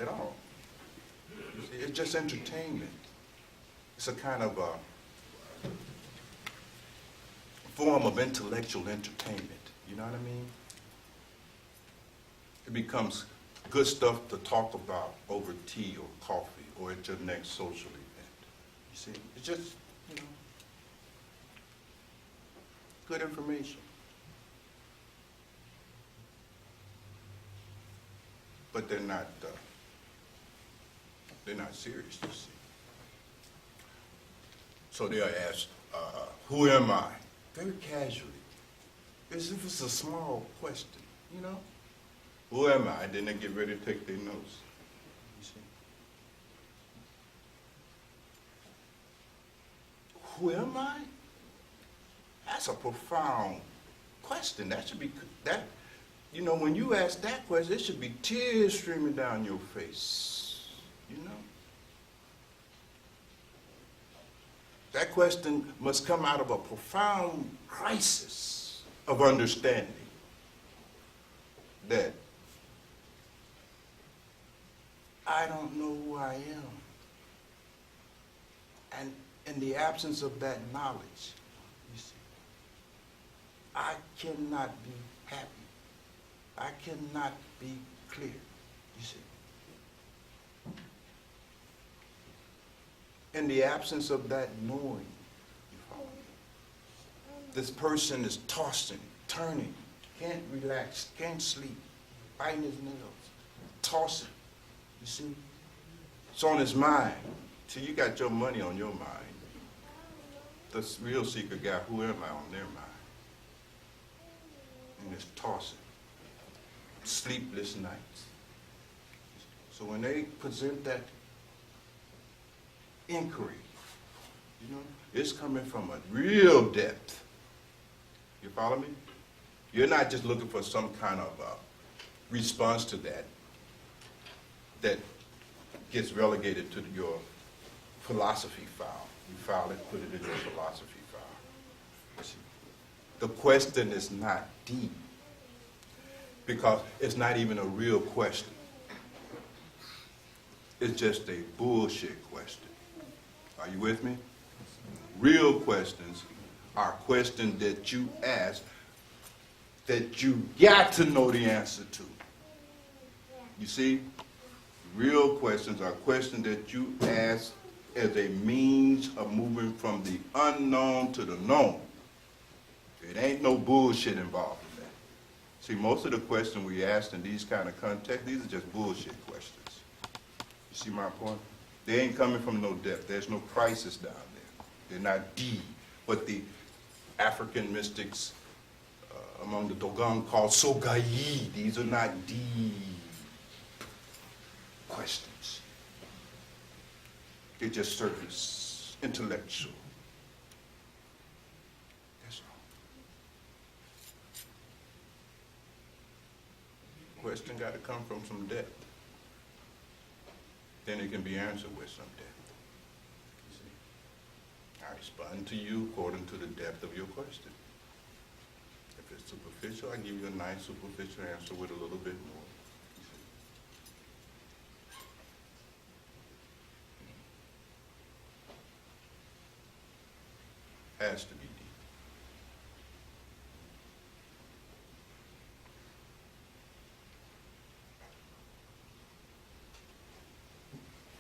at all. You see, it's just entertainment. It's a kind of a form of intellectual entertainment. You know what I mean? It becomes good stuff to talk about over tea or coffee or at your next social event. You see, it's just, you know, good information. But they're not serious, you see. So they'll ask, who am I? Very casually, as if it's a small question, you know? Who am I? Then they get ready to take their notes, you see. Who am I? That's a profound question. That should be, you know, when you ask that question, it should be tears streaming down your face, you know? That question must come out of a profound crisis of understanding that I don't know who I am. And in the absence of that knowledge, you see, I cannot be happy. I cannot be clear, you see. In the absence of that knowing, you follow me? This person is tossing, turning, can't relax, can't sleep, biting his nails, tossing, you see? It's on his mind. Till you got your money on your mind. The real seeker got who am I on their mind. And it's tossing. Sleepless nights. So when they present that inquiry, you know, it's coming from a real depth. You follow me? You're not just looking for some kind of response to that gets relegated to your philosophy file. You file it, put it in your philosophy file. You see? The question is not deep because it's not even a real question. It's just a bullshit question. Are you with me? Real questions are questions that you ask that you got to know the answer to. You see? Real questions are questions that you ask as a means of moving from the unknown to the known. It ain't no bullshit involved in that. See, most of the questions we ask in these kind of contexts, these are just bullshit questions. You see my point? They ain't coming from no depth. There's no crisis down there. They're not deep. What the African mystics among the Dogon call sogayi. These are not deep questions. They're just surface, intellectual. That's all. Question got to come from some depth. Then it can be answered with some depth. You see? I respond to you according to the depth of your question. If it's superficial, I give you a nice superficial answer with a little bit more. You see? Has to be deep.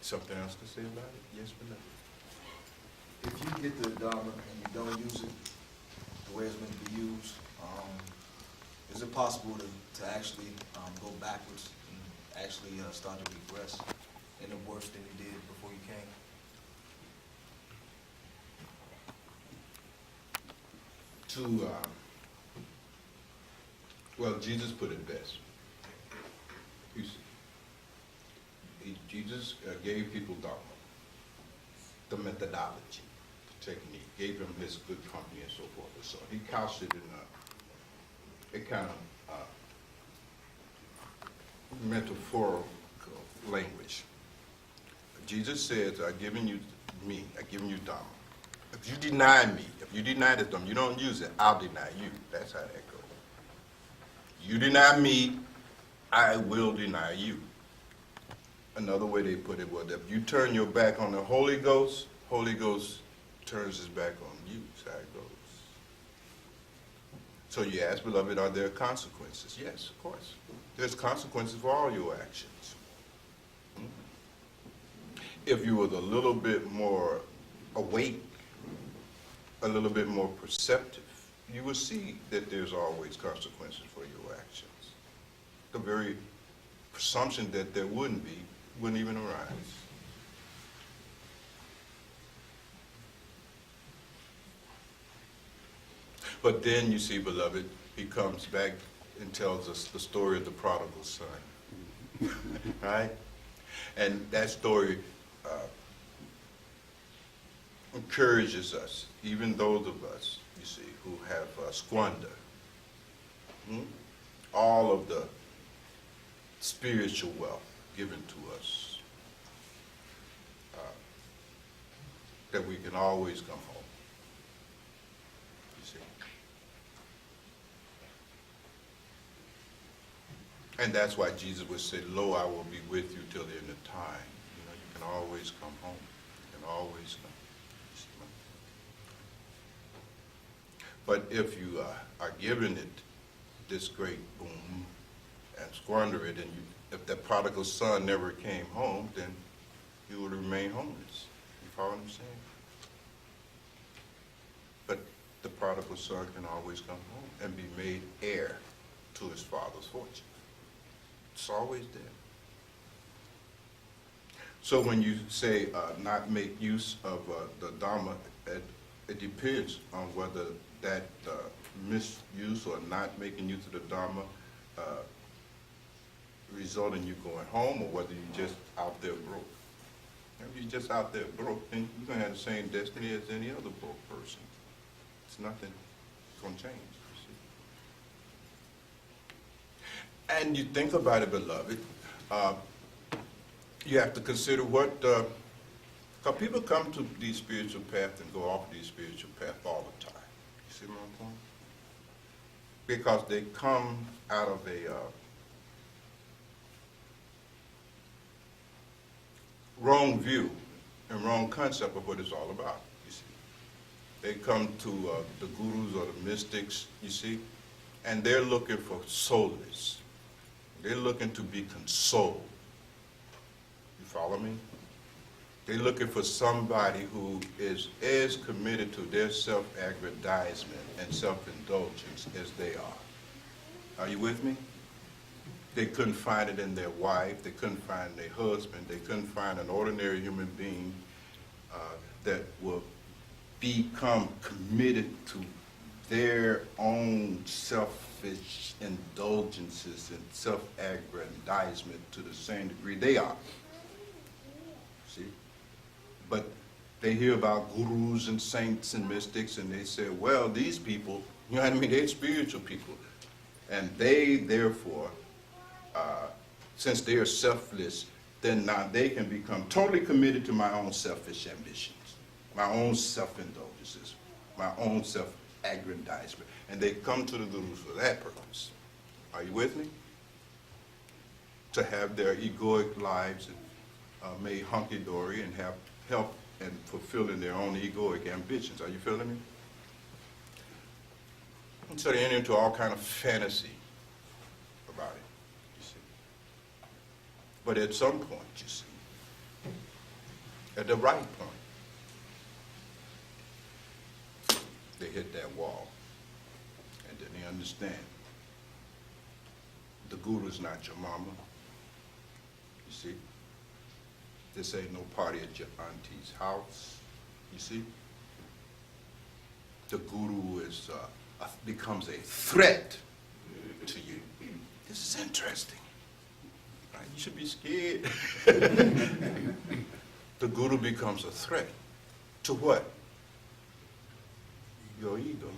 Something else to say about it? Yes, beloved. If you get the Dharma and you don't use it the way it's meant to be used, is it possible to actually go backwards and actually start to regress in the worse than you did before you came? Well, Jesus put it best. You see, Jesus gave people Dharma, the methodology, the technique, gave them his good company and so forth and so on. He couched it in a kind of metaphorical language. Jesus says, I've given you me, I've given you Dharma. If you deny me, if you deny this Dharma, you don't use it, I'll deny you. That's how that goes. You deny me, I will deny you. Another way they put it was, if you turn your back on the Holy Ghost turns his back on you. That's how it goes. So you ask, beloved, are there consequences? Yes, of course. There's consequences for all your actions. If you was a little bit more awake, a little bit more perceptive, you will see that there's always consequences for your actions. The very presumption that there wouldn't be wouldn't even arise. But then you see, beloved, he comes back and tells us the story of the prodigal son. Right? And that story encourages us, even those of us, you see, who have squandered all of the spiritual wealth given to us, that we can always come home. You see? And that's why Jesus would say, lo, I will be with you till the end of time. You know, you can always come home. You can always come. But if you are given it this great boom and squander it, and if that prodigal son never came home, then you would remain homeless. You follow what I'm saying? But the prodigal son can always come home and be made heir to his father's fortune. It's always there. So when you say not make use of the Dharma, it depends on whether that misuse or not making use of the Dharma result in you going home, or whether you're just out there broke. If you're just out there broke, then you're going to have the same destiny as any other broke person. It's nothing going to change. You see. And you think about it, beloved, you have to consider what, because people come to these spiritual paths and go off these spiritual paths all the time. You see what I'm saying? Because they come out of a wrong view and wrong concept of what it's all about, you see. They come to the gurus or the mystics, you see, and they're looking for solace. They're looking to be consoled. You follow me? They're looking for somebody who is as committed to their self-aggrandizement and self-indulgence as they are. Are you with me? They couldn't find it in their wife. They couldn't find their husband. They couldn't find an ordinary human being that will become committed to their own selfish indulgences and self-aggrandizement to the same degree they are. See? But they hear about gurus and saints and mystics, and they say, well, these people, you know what I mean, they're spiritual people. And they, therefore, since they are selfless, then now they can become totally committed to my own selfish ambitions, my own self-indulgences, my own self-aggrandizement. And they come to the gurus for that purpose. Are you with me? To have their egoic lives made hunky-dory and have help in fulfilling their own egoic ambitions. Are you feeling me? And so they enter into all kind of fantasy about it, you see. But at some point, you see, at the right point, they hit that wall. And then they understand the guru's not your mama, you see. This ain't no party at your auntie's house, you see. The guru is becomes a threat to you. This is interesting. Right? You should be scared. The guru becomes a threat. To what? Your ego.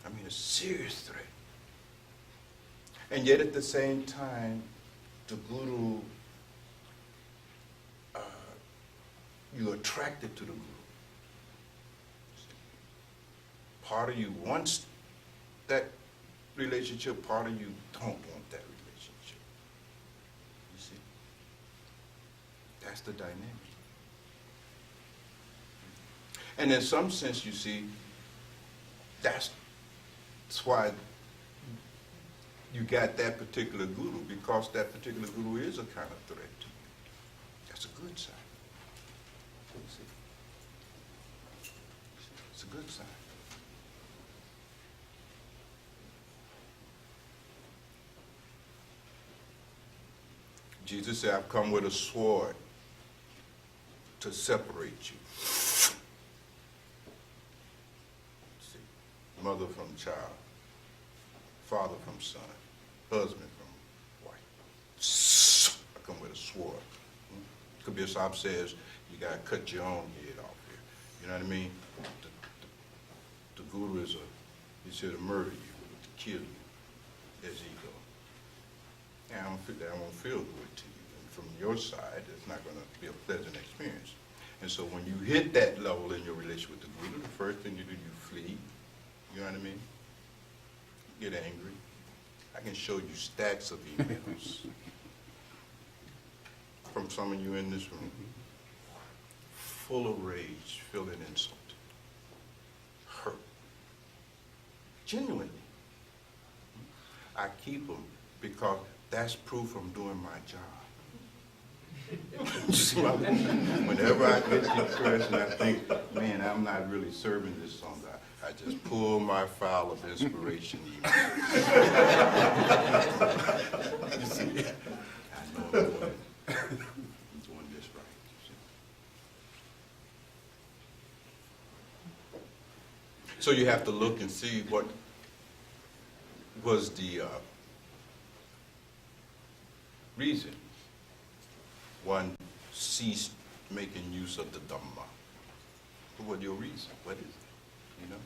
I mean, a serious threat. And yet at the same time, the guru, you're attracted to the guru. Part of you wants that relationship, part of you don't want that relationship. That's the dynamic. And in some sense, you see, that's why you got that particular guru, because that particular guru is a kind of threat to you. That's a good sign. You see? It's a good sign. Jesus said, I've come with a sword to separate you. See, mother from child, father from son, husband from wife. I come with a sword. Kabir Sahib says, you got to cut your own head off here. You know what I mean? The guru is he's here to murder you, to kill you, as he goes. And that won't feel good to you. And from your side, it's not going to be a pleasant experience. And so when you hit that level in your relationship with the guru, the first thing you do, you flee. You know what I mean? Get angry. I can show you stacks of emails from some of you in this room, full of rage, feeling insulted, hurt. Genuinely. I keep them because that's proof I'm doing my job. You see, whenever I get depressed and I think, man, I'm not really serving this song, I just pull my file of inspiration email. You see, I know I'm doing this right. You see. So you have to look and see what was the reason one ceased making use of the Dhamma. What was your reason? What is it? You know?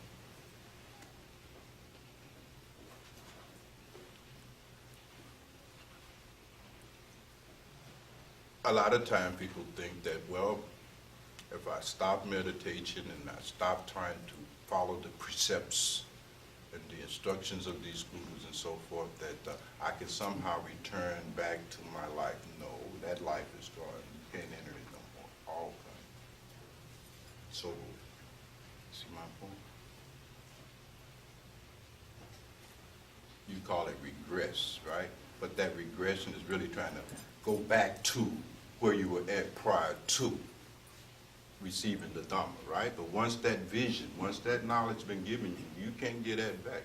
A lot of time people think that, well, if I stop meditation and I stop trying to follow the precepts and the instructions of these gurus and so forth, that I can somehow return back to my life. No, that life is gone. You can't enter it no more. All gone. So, see my point? You call it regress, right? But that regression is really trying to go back to where you were at prior to receiving the Dhamma, right? But once that vision, once that knowledge has been given you, you can't get that back.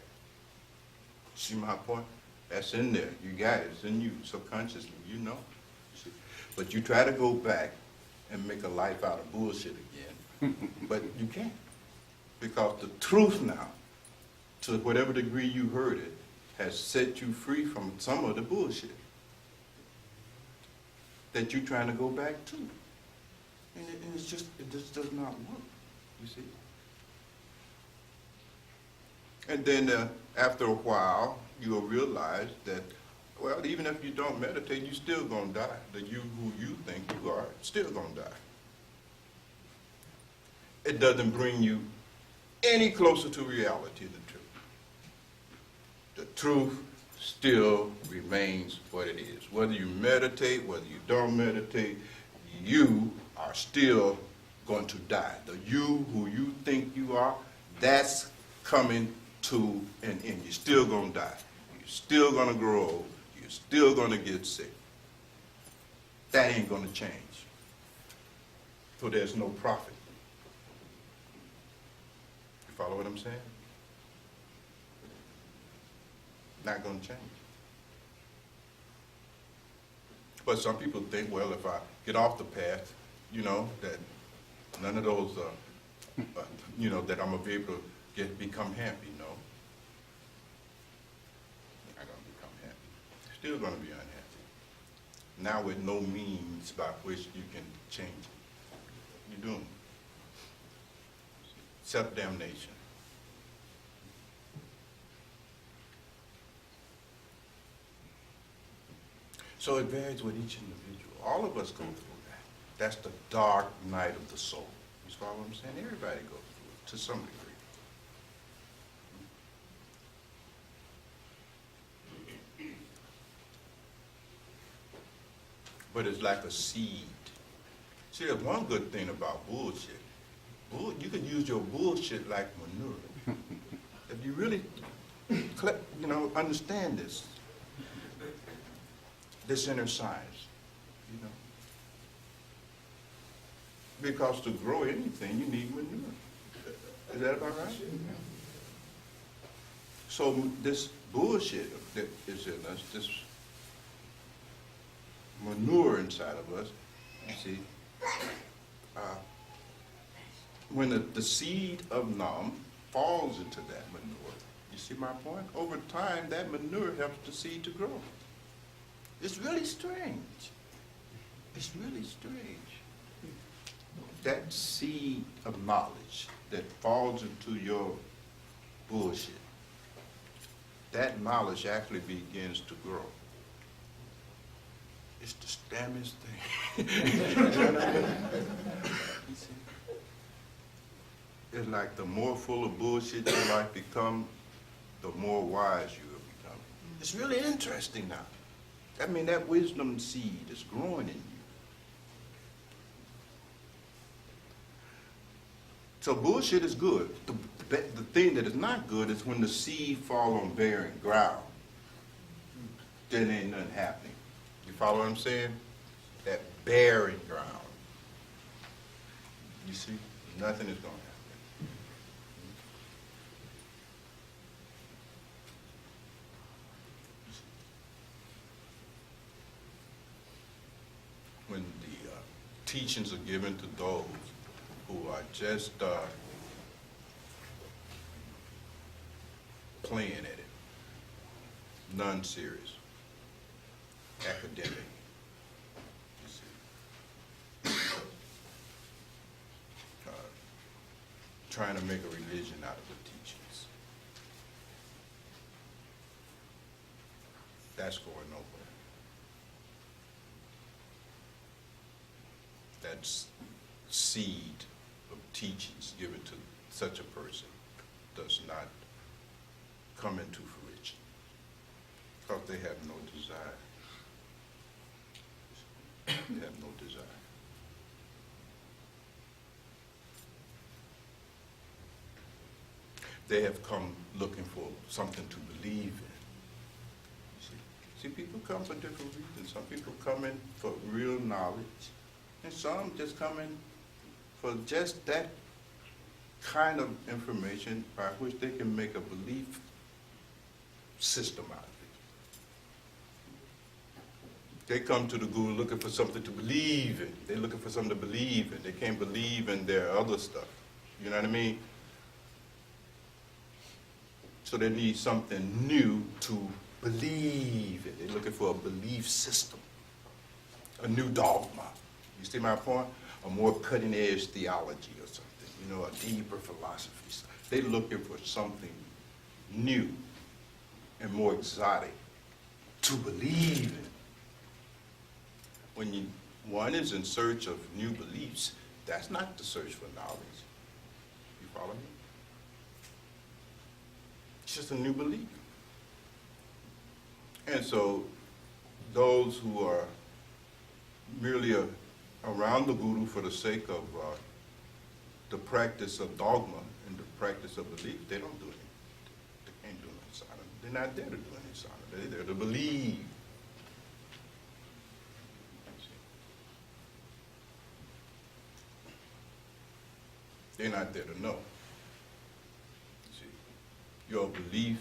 See my point? That's in there. You got it. It's in you subconsciously. You know. See? But you try to go back and make a life out of bullshit again, but you can't. Because the truth now, to whatever degree you heard it, has set you free from some of the bullshit that you're trying to go back to. And it just does not work, you see. And then after a while, you'll realize that, well, even if you don't meditate, you're still going to die. The you who you think you are, still going to die. It doesn't bring you any closer to reality than the truth. The truth still remains what it is. Whether you meditate, whether you don't meditate, you are still going to die. The you who you think you are, that's coming to an end. You're still going to die. You're still going to grow old. You're still going to get sick. That ain't going to change. So there's no profit. You follow what I'm saying? Not going to change. But some people think, well, if I get off the path, you know, that none of those, you know, that I'm going to be able to become happy. No. You're not going to become happy. Still going to be unhappy. Now with no means by which you can change it. You're doomed. Self-damnation. So it varies with each individual. All of us go through that. That's the dark night of the soul. You follow what I'm saying? Everybody goes through it to some degree. But it's like a seed See, there's one good thing about bullshit. You can use your bullshit like manure. If you really, understand this inner science, Because to grow anything, you need manure. Is that about right? So this bullshit that is in us, this manure inside of us, you see, when the seed of Nam falls into that manure, you see my point? Over time, that manure helps the seed to grow. It's really strange. It's really strange. That seed of knowledge that falls into your bullshit, that knowledge actually begins to grow. It's the damnest thing. You know what I mean? You see? It's like the more full of bullshit your life become, the more wise you will become. It's really interesting now. I mean, that wisdom seed is growing in you. So bullshit is good. The thing that is not good is when the seed fall on barren ground. Then ain't nothing happening. You follow what I'm saying? That barren ground. You see? Nothing is going to happen. When the teachings are given to those who are just playing at it, non-serious, academic, you see, trying to make a religion out of the teachings. That's going nowhere. That's seed of teachings given to such a person does not come into fruition because they have no desire. They have no desire. They have come looking for something to believe in. See, people come for different reasons. Some people come in for real knowledge, and some just come in for just that kind of information by which they can make a belief system out of it. They come to the guru looking for something to believe in. They're looking for something to believe in. They can't believe in their other stuff. You know what I mean? So they need something new to believe in. They're looking for a belief system, a new dogma. You see my point? A more cutting-edge theology or something, a deeper philosophy. They're looking for something new and more exotic to believe in. When one is in search of new beliefs, that's not the search for knowledge. You follow me? It's just a new belief. And so those who are merely around the guru for the sake of the practice of dogma and the practice of belief, they don't do anything. They can't do any sadhana. They're not there to do any sadhana. They're there to believe. They're not there to know. See, your belief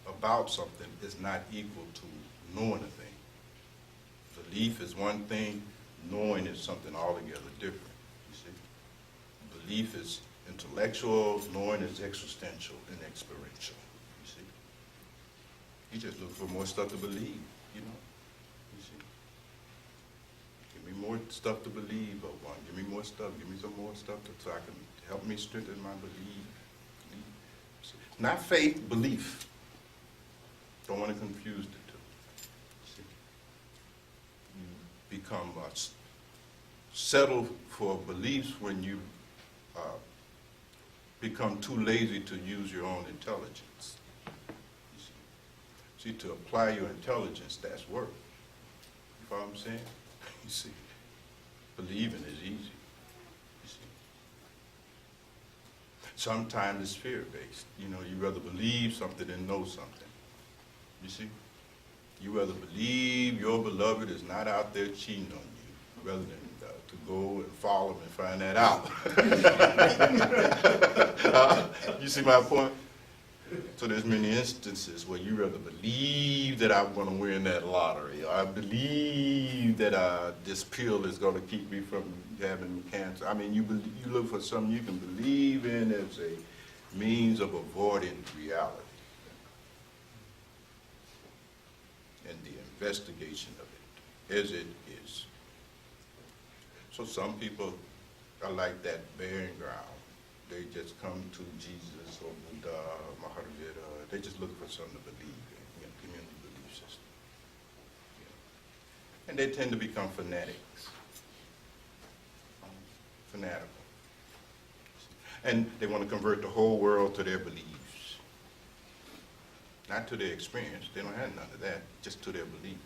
about something is not equal to knowing a thing. Belief is one thing, knowing is something altogether different, you see. Belief is intellectual, knowing is existential and experiential, you see. You just look for more stuff to believe, you see. Give me more stuff to believe, Bhagwan. Give me more stuff, give me some more stuff so I can help me strengthen my belief. Not faith, belief. Don't want to confuse the two. See? You become settled for beliefs when you become too lazy to use your own intelligence. You see, to apply your intelligence, that's work. You follow what I'm saying? You see, believing is easy. sometimes it's fear-based. You know, you rather believe something than know something. You see? You rather believe your beloved is not out there cheating on you, rather than to go and follow him and find that out. You see my point? So there's many instances where you rather believe that I'm going to win that lottery, or I believe that this pill is going to keep me from having cancer. I mean, you look for something you can believe in as a means of avoiding reality and the investigation of it as it is. So some people are like that barren ground. They just come to Jesus or Buddha, Mahavira. They just look for something to believe in, community belief system. And they tend to become fanatics. Fanatical. And they want to convert the whole world to their beliefs. Not to their experience. They don't have none of that, just to their belief.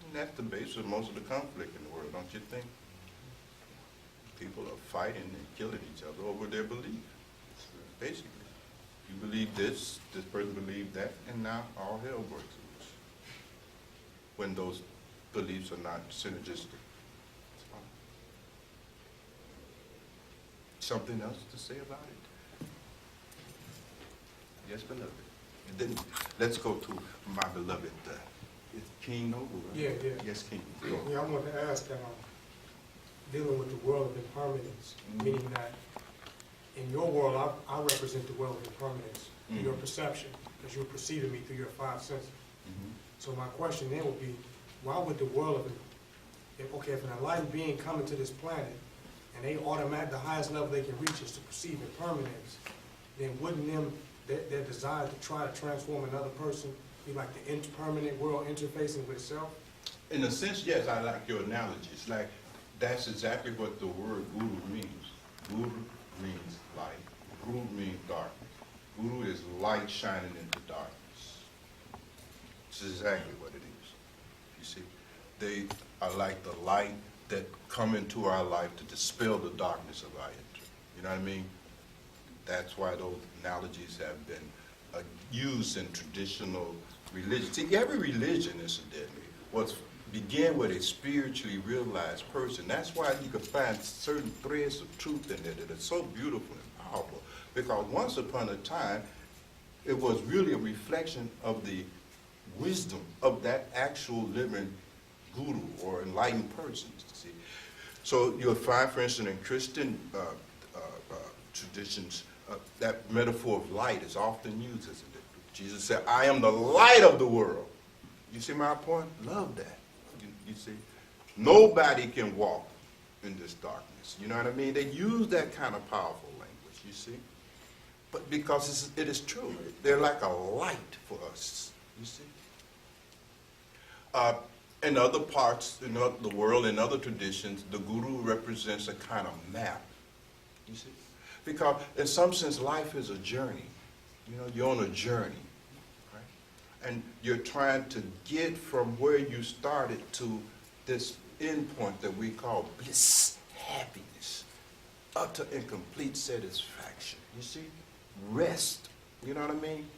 And that's the basis of most of the conflict in the world, don't you think? People are fighting and killing each other over their belief, basically. You believe this person believed that, and now all hell breaks loose when those beliefs are not synergistic. Something else to say about it? Yes, beloved. And then let's go to my beloved, it's King Noble, right? Yeah. Yes, King. Go. Yeah, I want to ask, dealing with the world of impermanence, meaning that in your world, I represent the world of impermanence, your perception, because you're perceiving me through your five senses. So my question then would be, why would the world of, if an enlightened being come into this planet, and they the highest level they can reach is to perceive impermanence, then wouldn't their desire to try to transform another person be like the impermanent world interfacing with itself? In a sense, yes, I like your analogy. It's like, that's exactly what the word guru means. Guru means light. Guru means darkness. Guru is light shining into darkness. This is exactly what it is. You see, they are like the light that come into our life to dispel the darkness of our entry. You know what I mean? That's why those analogies have been used in traditional religion. See, every religion, incidentally, began with a spiritually realized person. That's why you can find certain threads of truth in there that are so beautiful and powerful. Because once upon a time, it was really a reflection of the wisdom of that actual living guru or enlightened person. See, so you'll find, for instance, in Christian traditions, that metaphor of light is often used, isn't it? Jesus said, "I am the light of the world." You see my point? Love that. You see, nobody can walk in this darkness. You know what I mean? They use that kind of powerful language, you see. But because it is true. They're like a light for us, you see. In other parts in the world, in other traditions, the guru represents a kind of map, you see. Because in some sense, life is a journey. You know, you're on a journey. And you're trying to get from where you started to this end point that we call bliss, happiness, utter and complete satisfaction. You see? Rest. You know what I mean?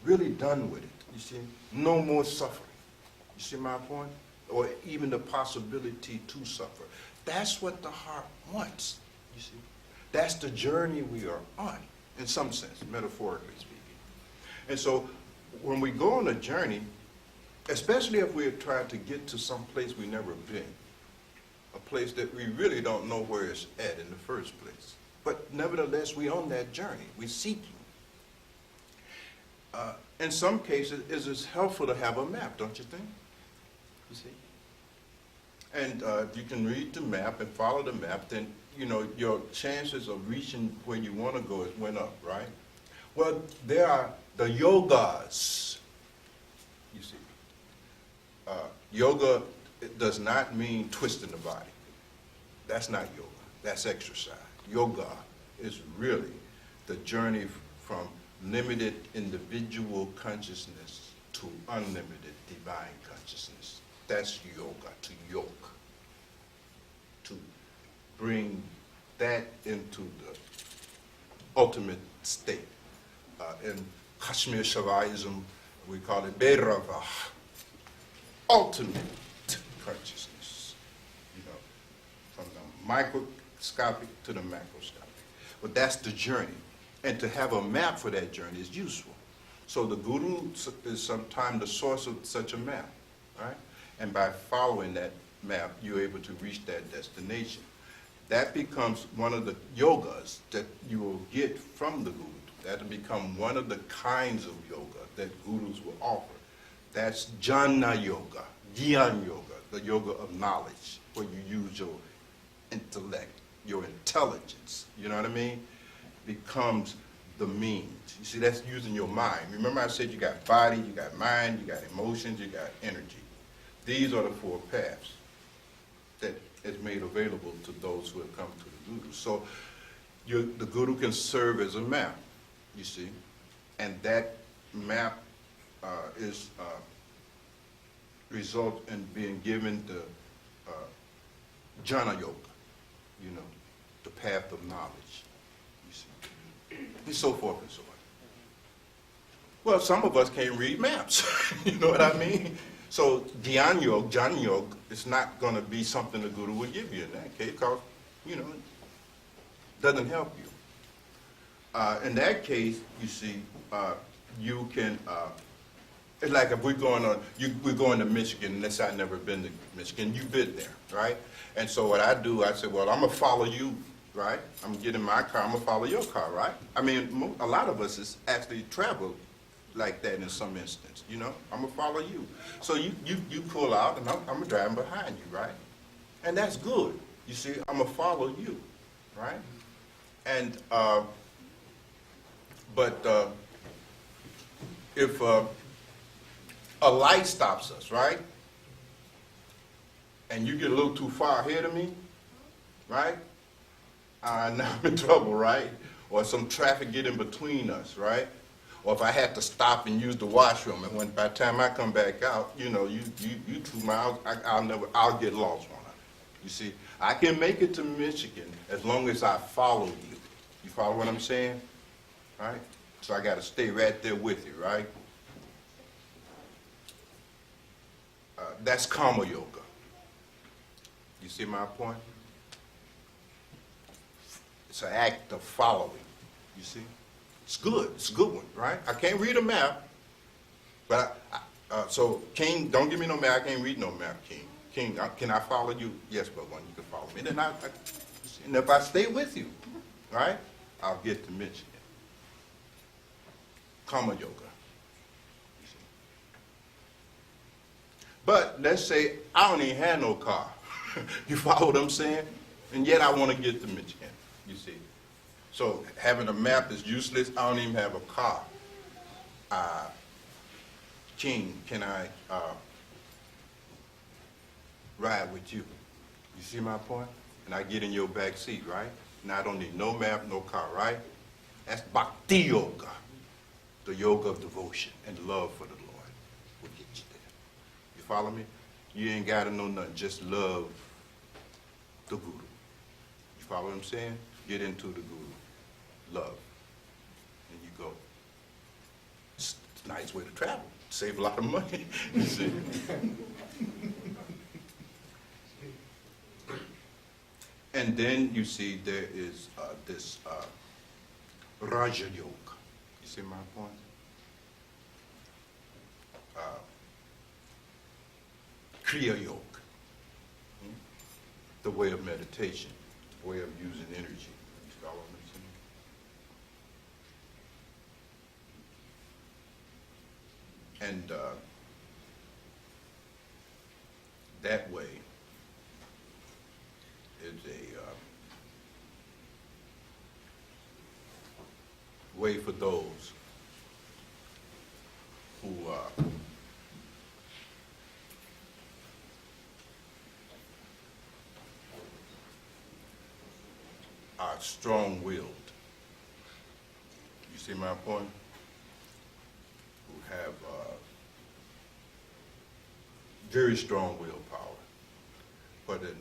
Really done with it. You see? No more suffering. You see my point? Or even the possibility to suffer. That's what the heart wants. You see? That's the journey we are on, in some sense, metaphorically speaking. And so, when we go on a journey, especially if we're trying to get to some place we've never been, a place that we really don't know where it's at in the first place, but nevertheless, we're on that journey. We're seeking. In some cases, it's helpful to have a map, don't you think? You see? And if you can read the map and follow the map, then, you know, your chances of reaching where you want to go went up, right? Well, there are the yogas, you see. Yoga does not mean twisting the body. That's not yoga. That's exercise. Yoga is really the journey from limited individual consciousness to unlimited divine consciousness. That's yoga, to yoke. To bring that into the ultimate state. In Kashmir Shaivism, we call it Bhairava, ultimate consciousness, you know, from the microscopic to the macroscopic. But that's the journey. And to have a map for that journey is useful. So the guru is sometimes the source of such a map, right? And by following that map, you're able to reach that destination. That becomes one of the yogas that you will get from the guru. That'll become one of the kinds of yoga that gurus will offer. That's jnana yoga, gyan yoga, the yoga of knowledge, where you use your intellect, your intelligence, you know what I mean? Becomes the means. You see, that's using your mind. Remember I said you got body, you got mind, you got emotions, you got energy. These are the four paths that is made available to those who have come to the guru. So the guru can serve as a map, you see, and that map result in being given the jnana yoga, you know, the path of knowledge, you see, and so forth and so on. Well, some of us can't read maps, you know what I mean? So Jnana Yoga is not going to be something the guru will give you in that case, because, you know, it doesn't help you. In that case, you see, you can, it's like if we're going to Michigan, let's say I've never been to Michigan, you've been there, right? And so what I do, I say, well, I'm going to follow you, right? I'm going to get in my car, I'm going to follow your car, right? I mean, a lot of us is actually travel like that in some instance, you know? I'm going to follow you. So you pull out, and I'm going to drive behind you, right? And that's good. You see, I'm going to follow you, right? And, if a light stops us, right? And you get a little too far ahead of me, right? Now I'm in trouble, right? Or some traffic get in between us, right? Or if I had to stop and use the washroom, and by the time I come back out, you know, you 2 miles, I'll get lost on it. You see, I can make it to Michigan as long as I follow you. You follow what I'm saying? Right? So I got to stay right there with you, right? That's karma yoga. You see my point? It's an act of following, you see? It's good. It's a good one, right? I can't read a map, but so King, don't give me no map. I can't read no map, King. King, can I follow you? Yes, Bhagwan, you can follow me. And if I stay with you, right, I'll get to Michigan. Karma yoga. You see. But let's say I don't even have no car. You follow what I'm saying? And yet I want to get to Michigan, you see. So having a map is useless. I don't even have a car. King, can I ride with you? You see my point? And I get in your back seat, right? Now I don't need no map, no car, right? That's bhakti yoga, the yoga of devotion and love for the Lord will get you there. You follow me? You ain't got to know nothing, just love the guru. You follow what I'm saying? Get into the guru. Love, and you go. It's a nice way to travel. Save a lot of money, you see. And then you see there is this Raja Yoga. You see my point? Kriya Yoga, the way of meditation, the way of using energy. You follow me? And that way is a way for those who are strong-willed. You see my point? Who have very strong willpower. But in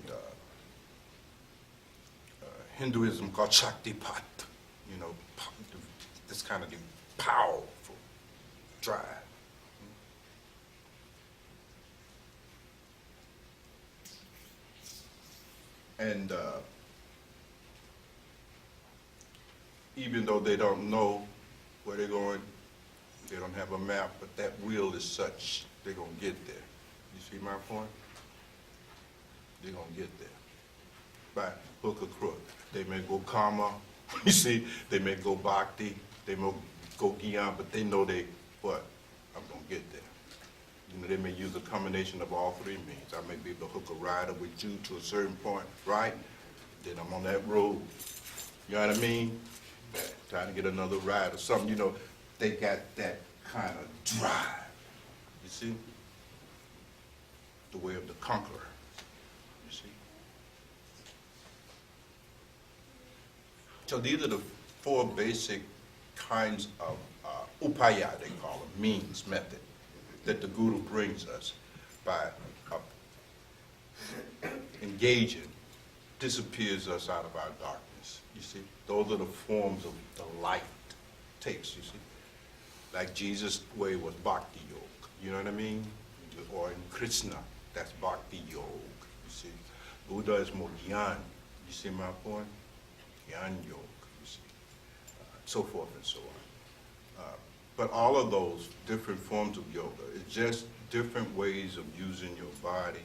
Hinduism called Shaktipat, you know, this kind of the powerful drive. And even though they don't know where they're going, they don't have a map, but that will is such, they're going to get there. You see my point? They're going to get there by hook or crook. They may go Karma, you see, they may go Bhakti, they may go Gyan, but they know I'm going to get there. You know, they may use a combination of all three means. I may be able to hook a rider with you to a certain point, right? Then I'm on that road. You know what I mean? Trying to get another ride or something, you know, they got that kind of drive. You see? The way of the conqueror. You see? So these are the four basic kinds of upaya, they call them, means, method, that the Guru brings us by engaging, disappears us out of our darkness. You see, those are the forms of the light takes, you see. Like Jesus' way was Bhakti Yoga, you know what I mean? Or in Krishna, that's Bhakti Yoga, you see. Buddha is more Gyan, you see my point? Gyan Yoga, you see. So forth and so on. But all of those different forms of yoga is just different ways of using your body,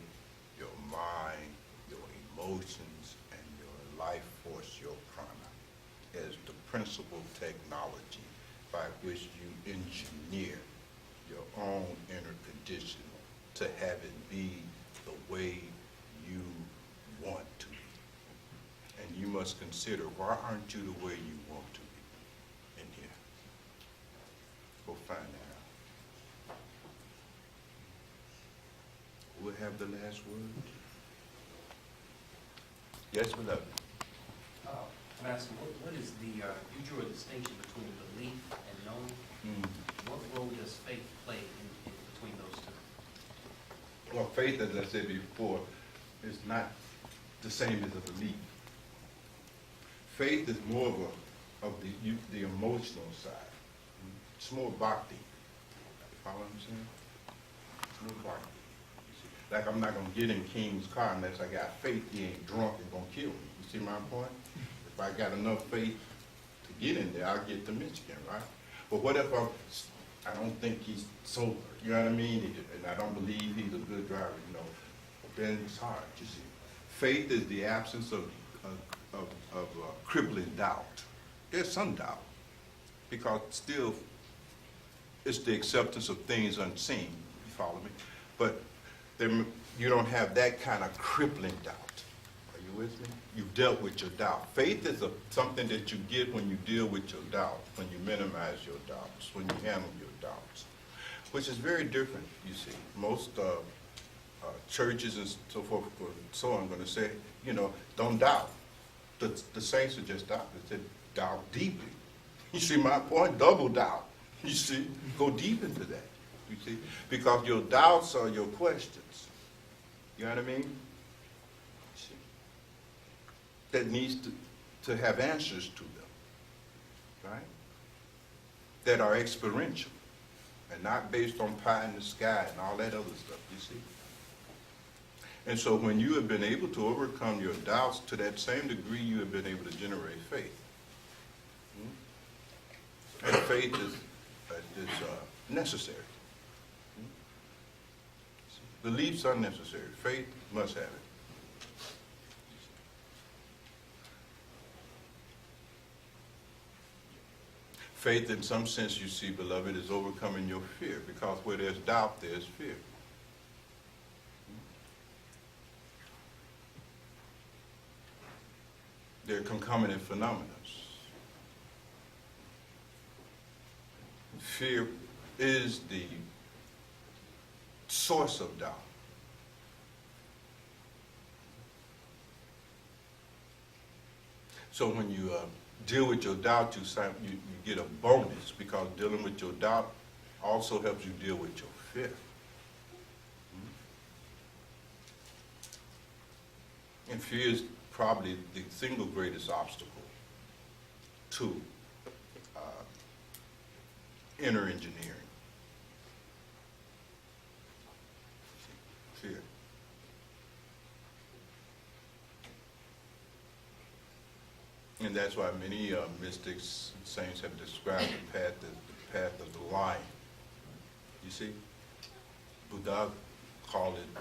your mind, your emotions, and your life force, your prana, as the principal technology by which you engineer your own inner condition to have it be the way you want to be. And you must consider, why aren't you the way you want to be in here? Go find that out. We'll have the last word. Yes, beloved. I'm asking, what is the, you drew a distinction between belief and knowing. What role does faith play in between those two? Well, faith, as I said before, is not the same as a belief. Faith is more of the emotional side. It's more bhakti. You follow what I'm saying? It's more bhakti. You see? Like, I'm not going to get in King's car unless I got faith he ain't drunk and going to kill me. You see my point? If I got enough faith to get in there, I'll get to Michigan, right? But what if I don't think he's sober, you know what I mean? And I don't believe he's a good driver, you know? Then it's hard, you see. Faith is the absence of crippling doubt. There's some doubt, because still it's the acceptance of things unseen, you follow me? But you don't have that kind of crippling doubt. Are you with me? You've dealt with your doubt. Faith is something that you get when you deal with your doubt, when you minimize your doubts, when you handle your doubts, which is very different, you see. Most churches and so forth and so on are going to say, you know, don't doubt. The saints are just doubt. They said, doubt deeply. You see my point? Double doubt. You see? Go deep into that. You see? Because your doubts are your questions. You know what I mean? You see? That needs to have answers to them. Right? That are experiential and not based on pie in the sky and all that other stuff, you see? And so when you have been able to overcome your doubts to that same degree, you have been able to generate faith. And faith is necessary. Beliefs are necessary. Faith must have it. Faith, in some sense, you see, beloved, is overcoming your fear, because where there's doubt, there's fear. They're concomitant phenomena. Fear is the source of doubt. So when you deal with your doubt, you get a bonus, because dealing with your doubt also helps you deal with your fear. And fear is probably the single greatest obstacle to inner engineering. Fear. And that's why many mystics and saints have described the path as the path of the lion. You see, Buddha called it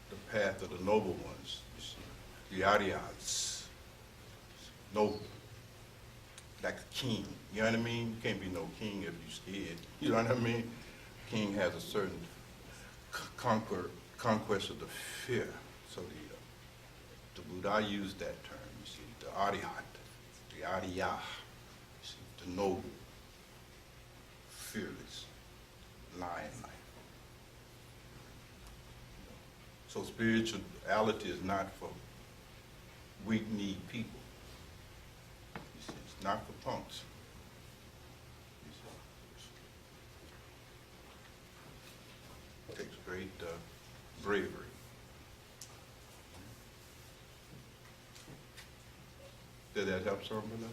the path of the noble ones. You see, the Aryas, noble, like a king. You know what I mean? You can't be no king if you're scared. You know what I mean? King has a certain conquest of the fear. So the Buddha used that term. You see, the Arhat, the Arya, you see, the noble, fearless, lion-like. So spirituality is not for weak-kneed people. You see, it's not for punks. You see. It takes great bravery. Did that help somebody?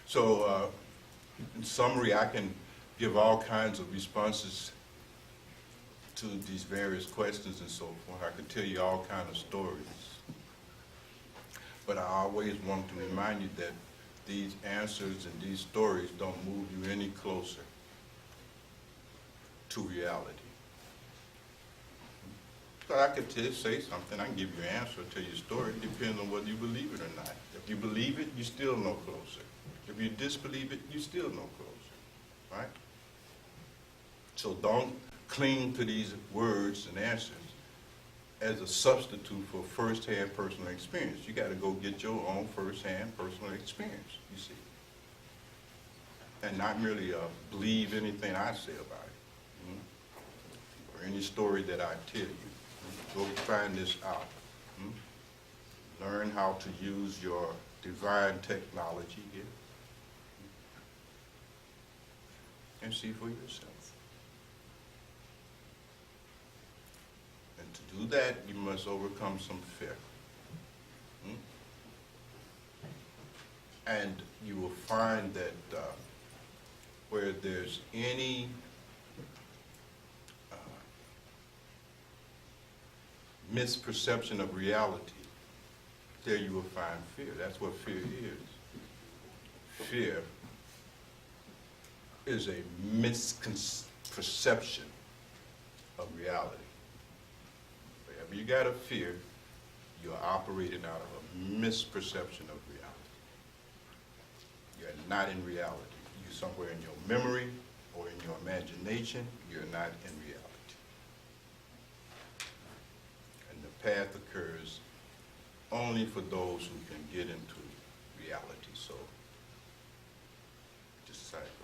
So, in summary, I can give all kinds of responses to these various questions and so forth. I can tell you all kinds of stories. But I always want to remind you that these answers and these stories don't move you any closer to reality. So I could say something, I can give you an answer, tell you a story. It depends on whether you believe it or not. If you believe it, you still no closer. If you disbelieve it, you still no closer, right? So don't cling to these words and answers as a substitute for first-hand personal experience. You got to go get your own first-hand personal experience, you see. And not merely believe anything I say about it, or any story that I tell you. Go find this out. Learn how to use your divine technology here. And see for yourself. And to do that, you must overcome some fear. And you will find that where there's any misperception of reality, there you will find fear. That's what fear is. Fear is a misconception of reality. Wherever you got a fear, you're operating out of a misperception of reality. You're not in reality. You're somewhere in your memory or in your imagination. You're not in reality. And the path occurs only for those who can get into reality. So, just how it goes.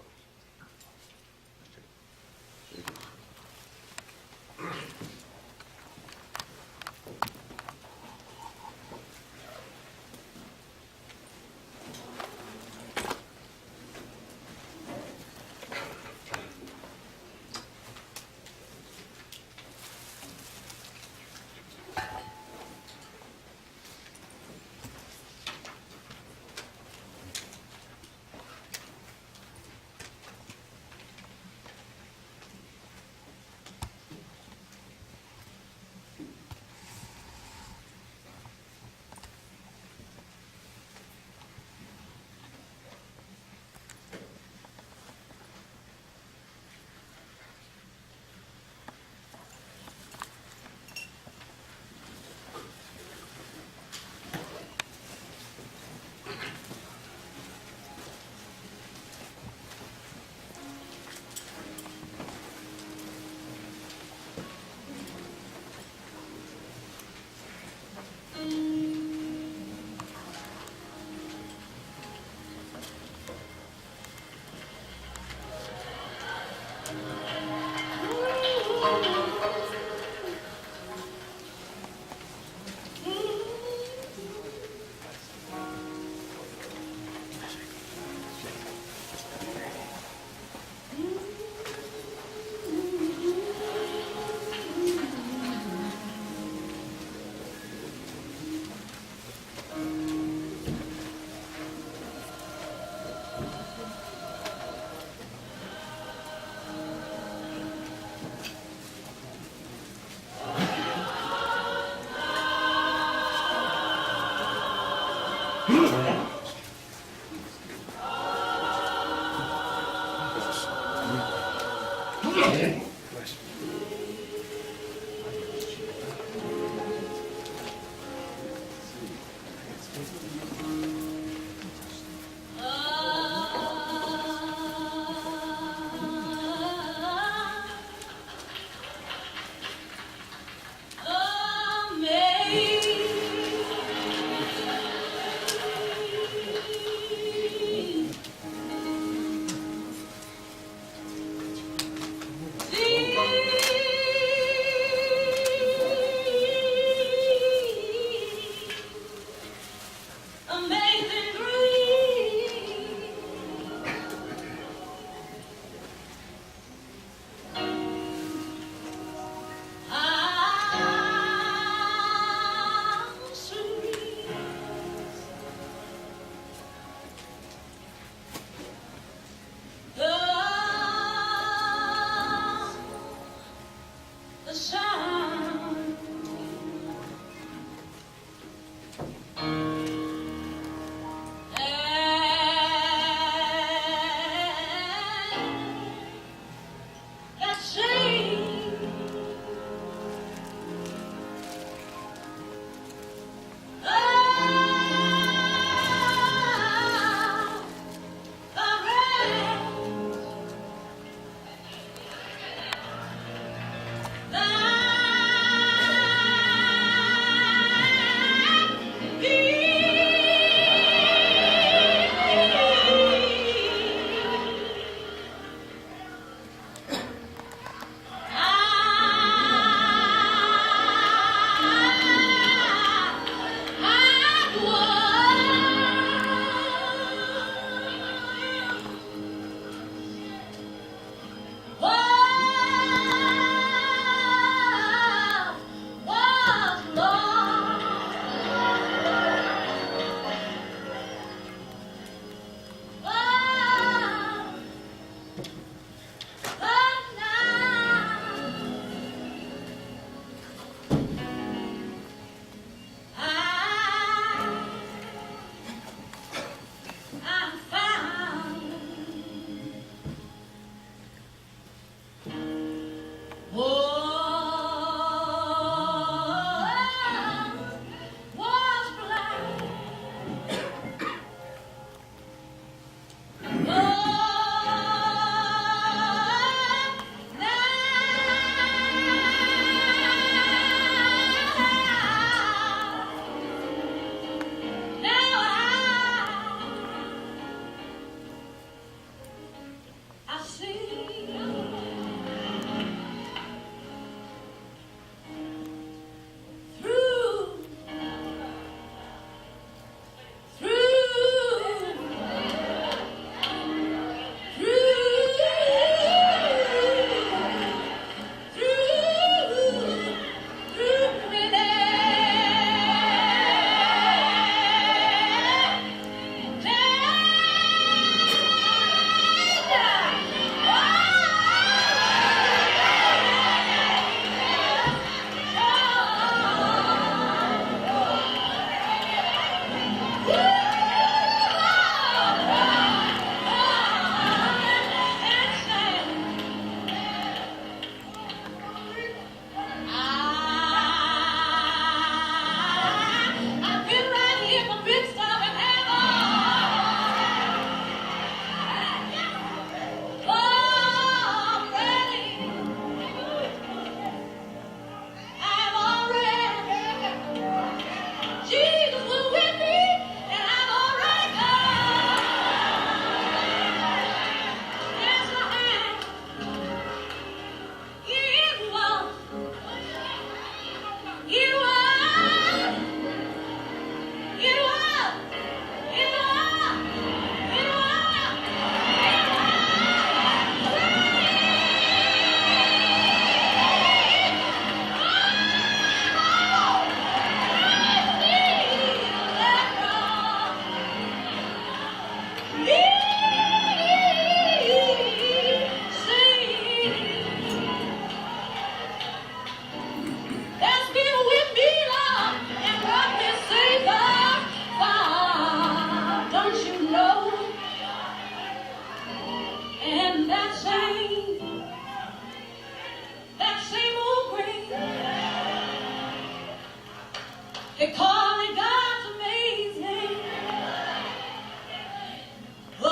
That's been with me, Lord, and brought me safe far. Don't you know? And that same old grace, they call it God's amazing. Oh,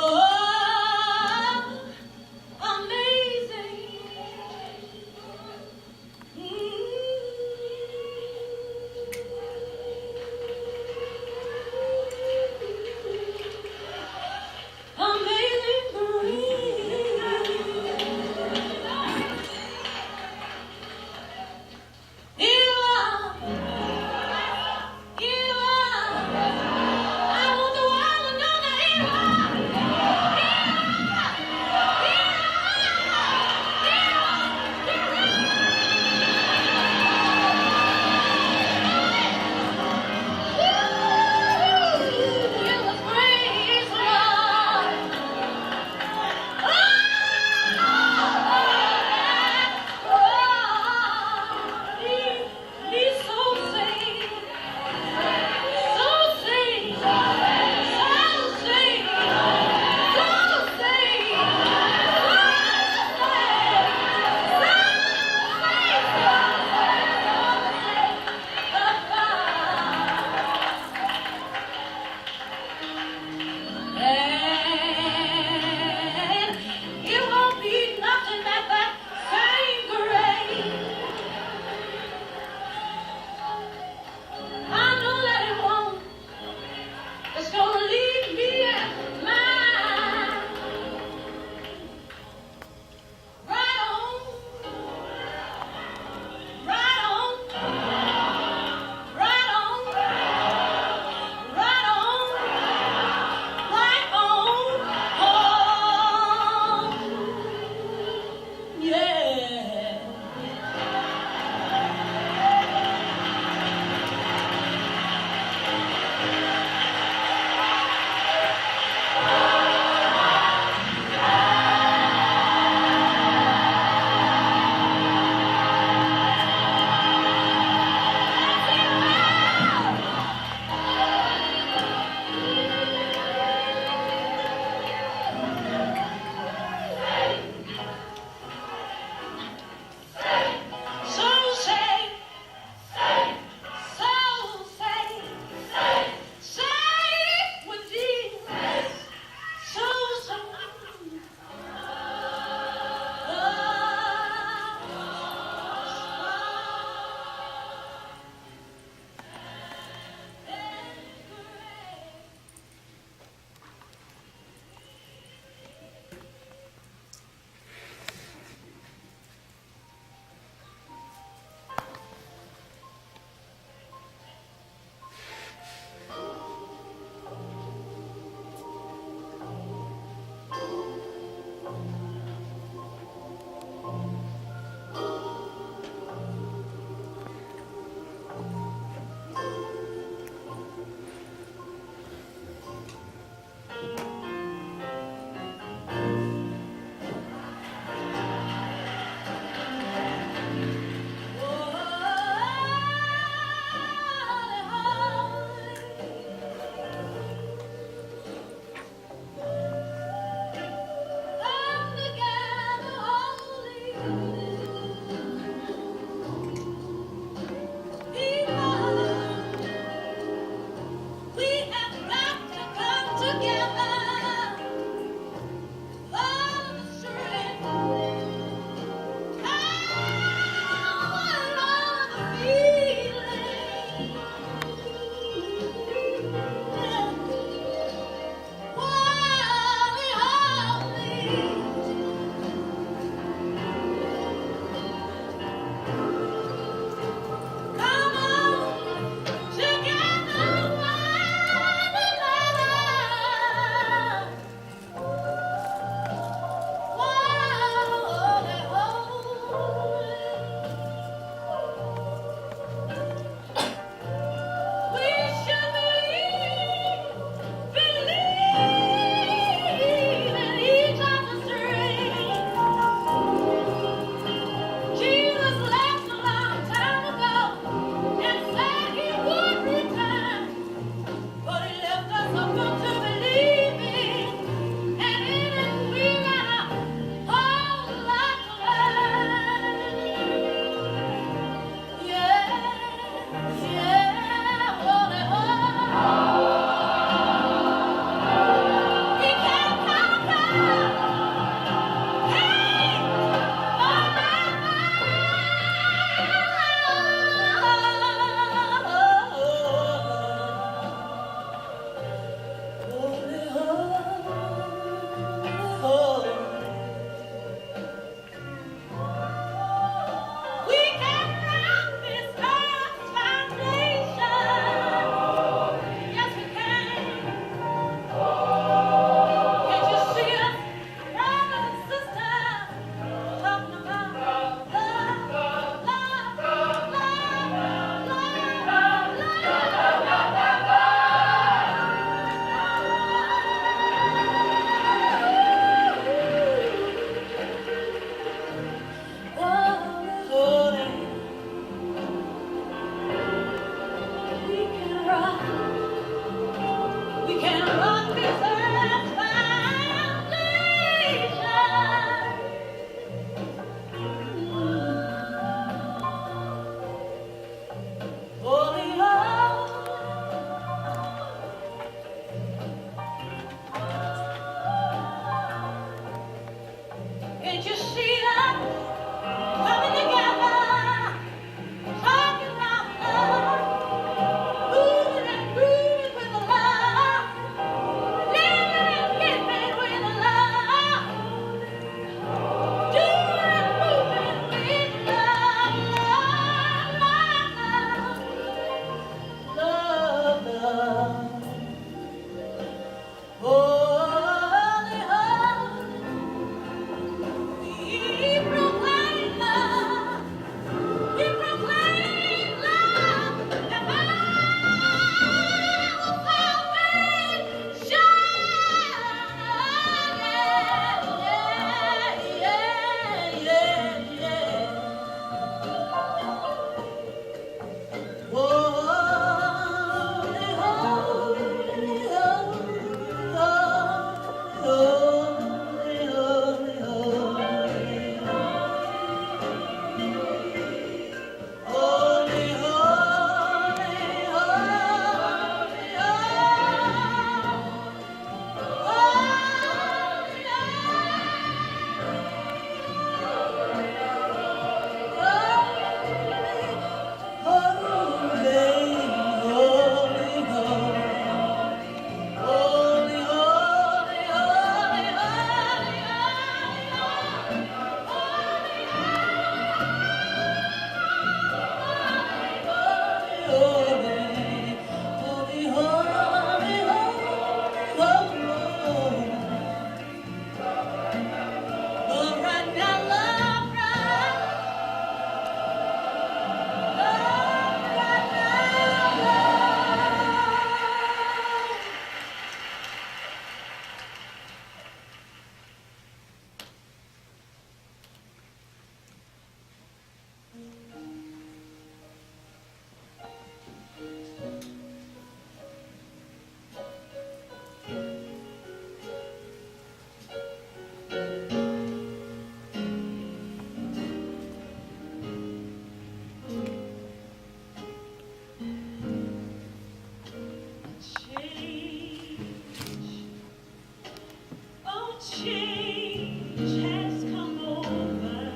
change has come over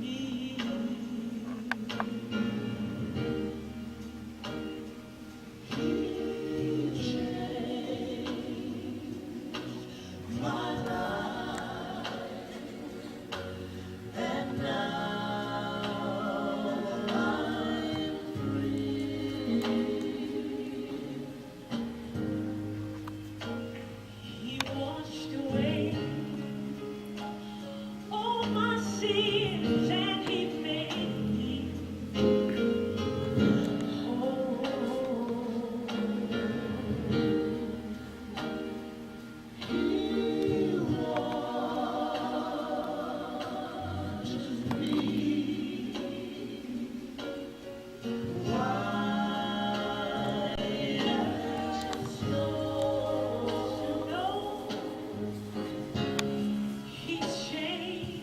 me. You changed my life, and now I'm free. He washed away all my sins, and He made me whole. He washes me white as snow. He's changed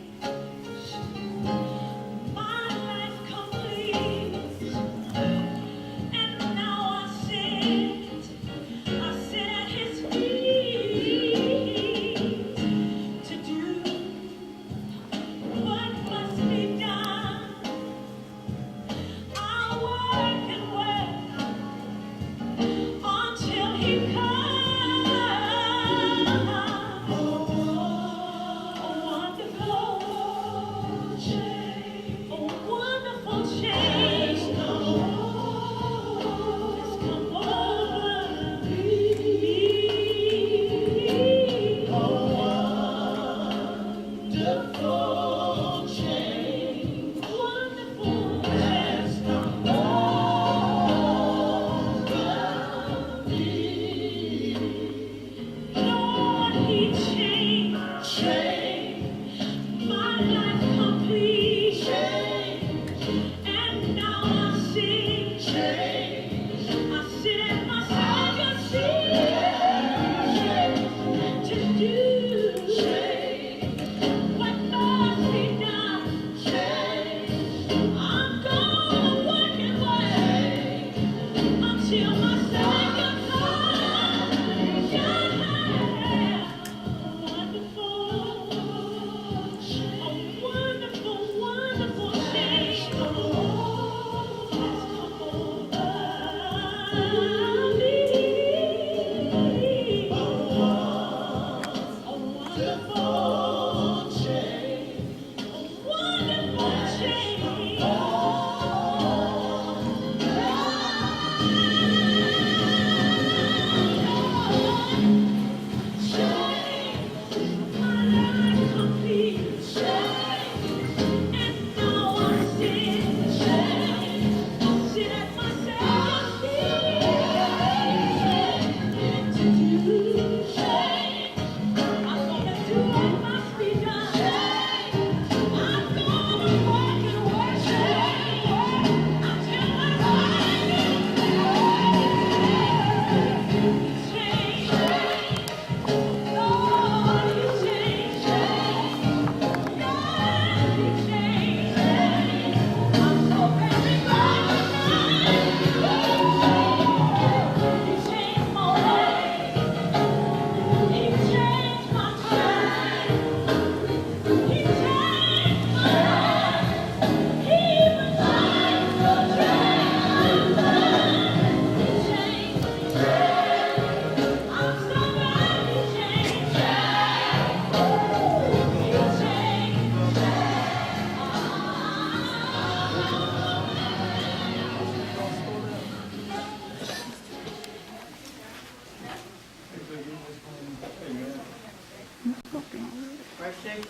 my life complete, and now I sit at His feet to do what must be done. I work and work until He comes. A wonderful change, a wonderful change has come over me. A wonderful change, wonderful has come over me. Lord, He changed my life complete, and now I sing. I sit at my Savior's feet to do what must be done. I'm gonna work and work until my Savior comes. Yeah, wonderful, a wonderful, wonderful change has come over me. A wonderful change, a wonderful change. My life complete, and now I sit at my Savior's feet to do. I'm gonna do what must be done. I'm gonna work and work until my change. Lord, You change. God, You change. I'm so very glad You changed my way. He changed my mind. He changed my life. He was like the driver. He changed me. I'm so glad He changed. He changed. Right, Shay?